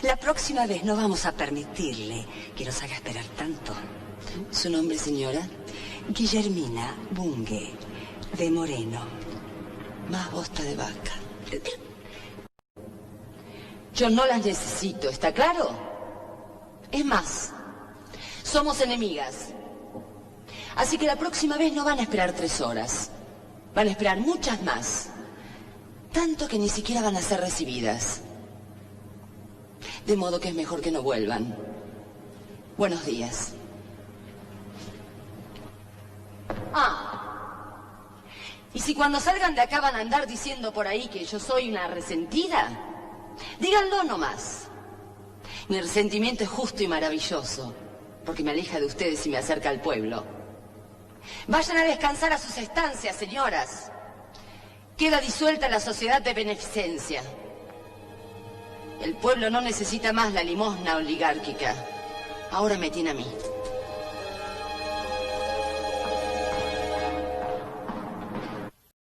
B: la próxima vez no vamos a permitirle que nos haga esperar tanto.
C: ¿Su nombre, señora?
B: Guillermina Bunge, de Moreno.
C: Más bosta de vaca. Yo no las necesito, ¿está claro? Es más, somos enemigas. Así que la próxima vez no van a esperar 3 horas. Van a esperar muchas más. Tanto que ni siquiera van a ser recibidas. De modo que es mejor que no vuelvan. Buenos días. Y si cuando salgan de acá van a andar diciendo por ahí que yo soy una resentida, díganlo nomás. Mi resentimiento es justo y maravilloso, porque me aleja de ustedes y me acerca al pueblo. Vayan a descansar a sus estancias, señoras. Queda disuelta la Sociedad de Beneficencia. El pueblo no necesita más la limosna oligárquica. Ahora me tiene a mí.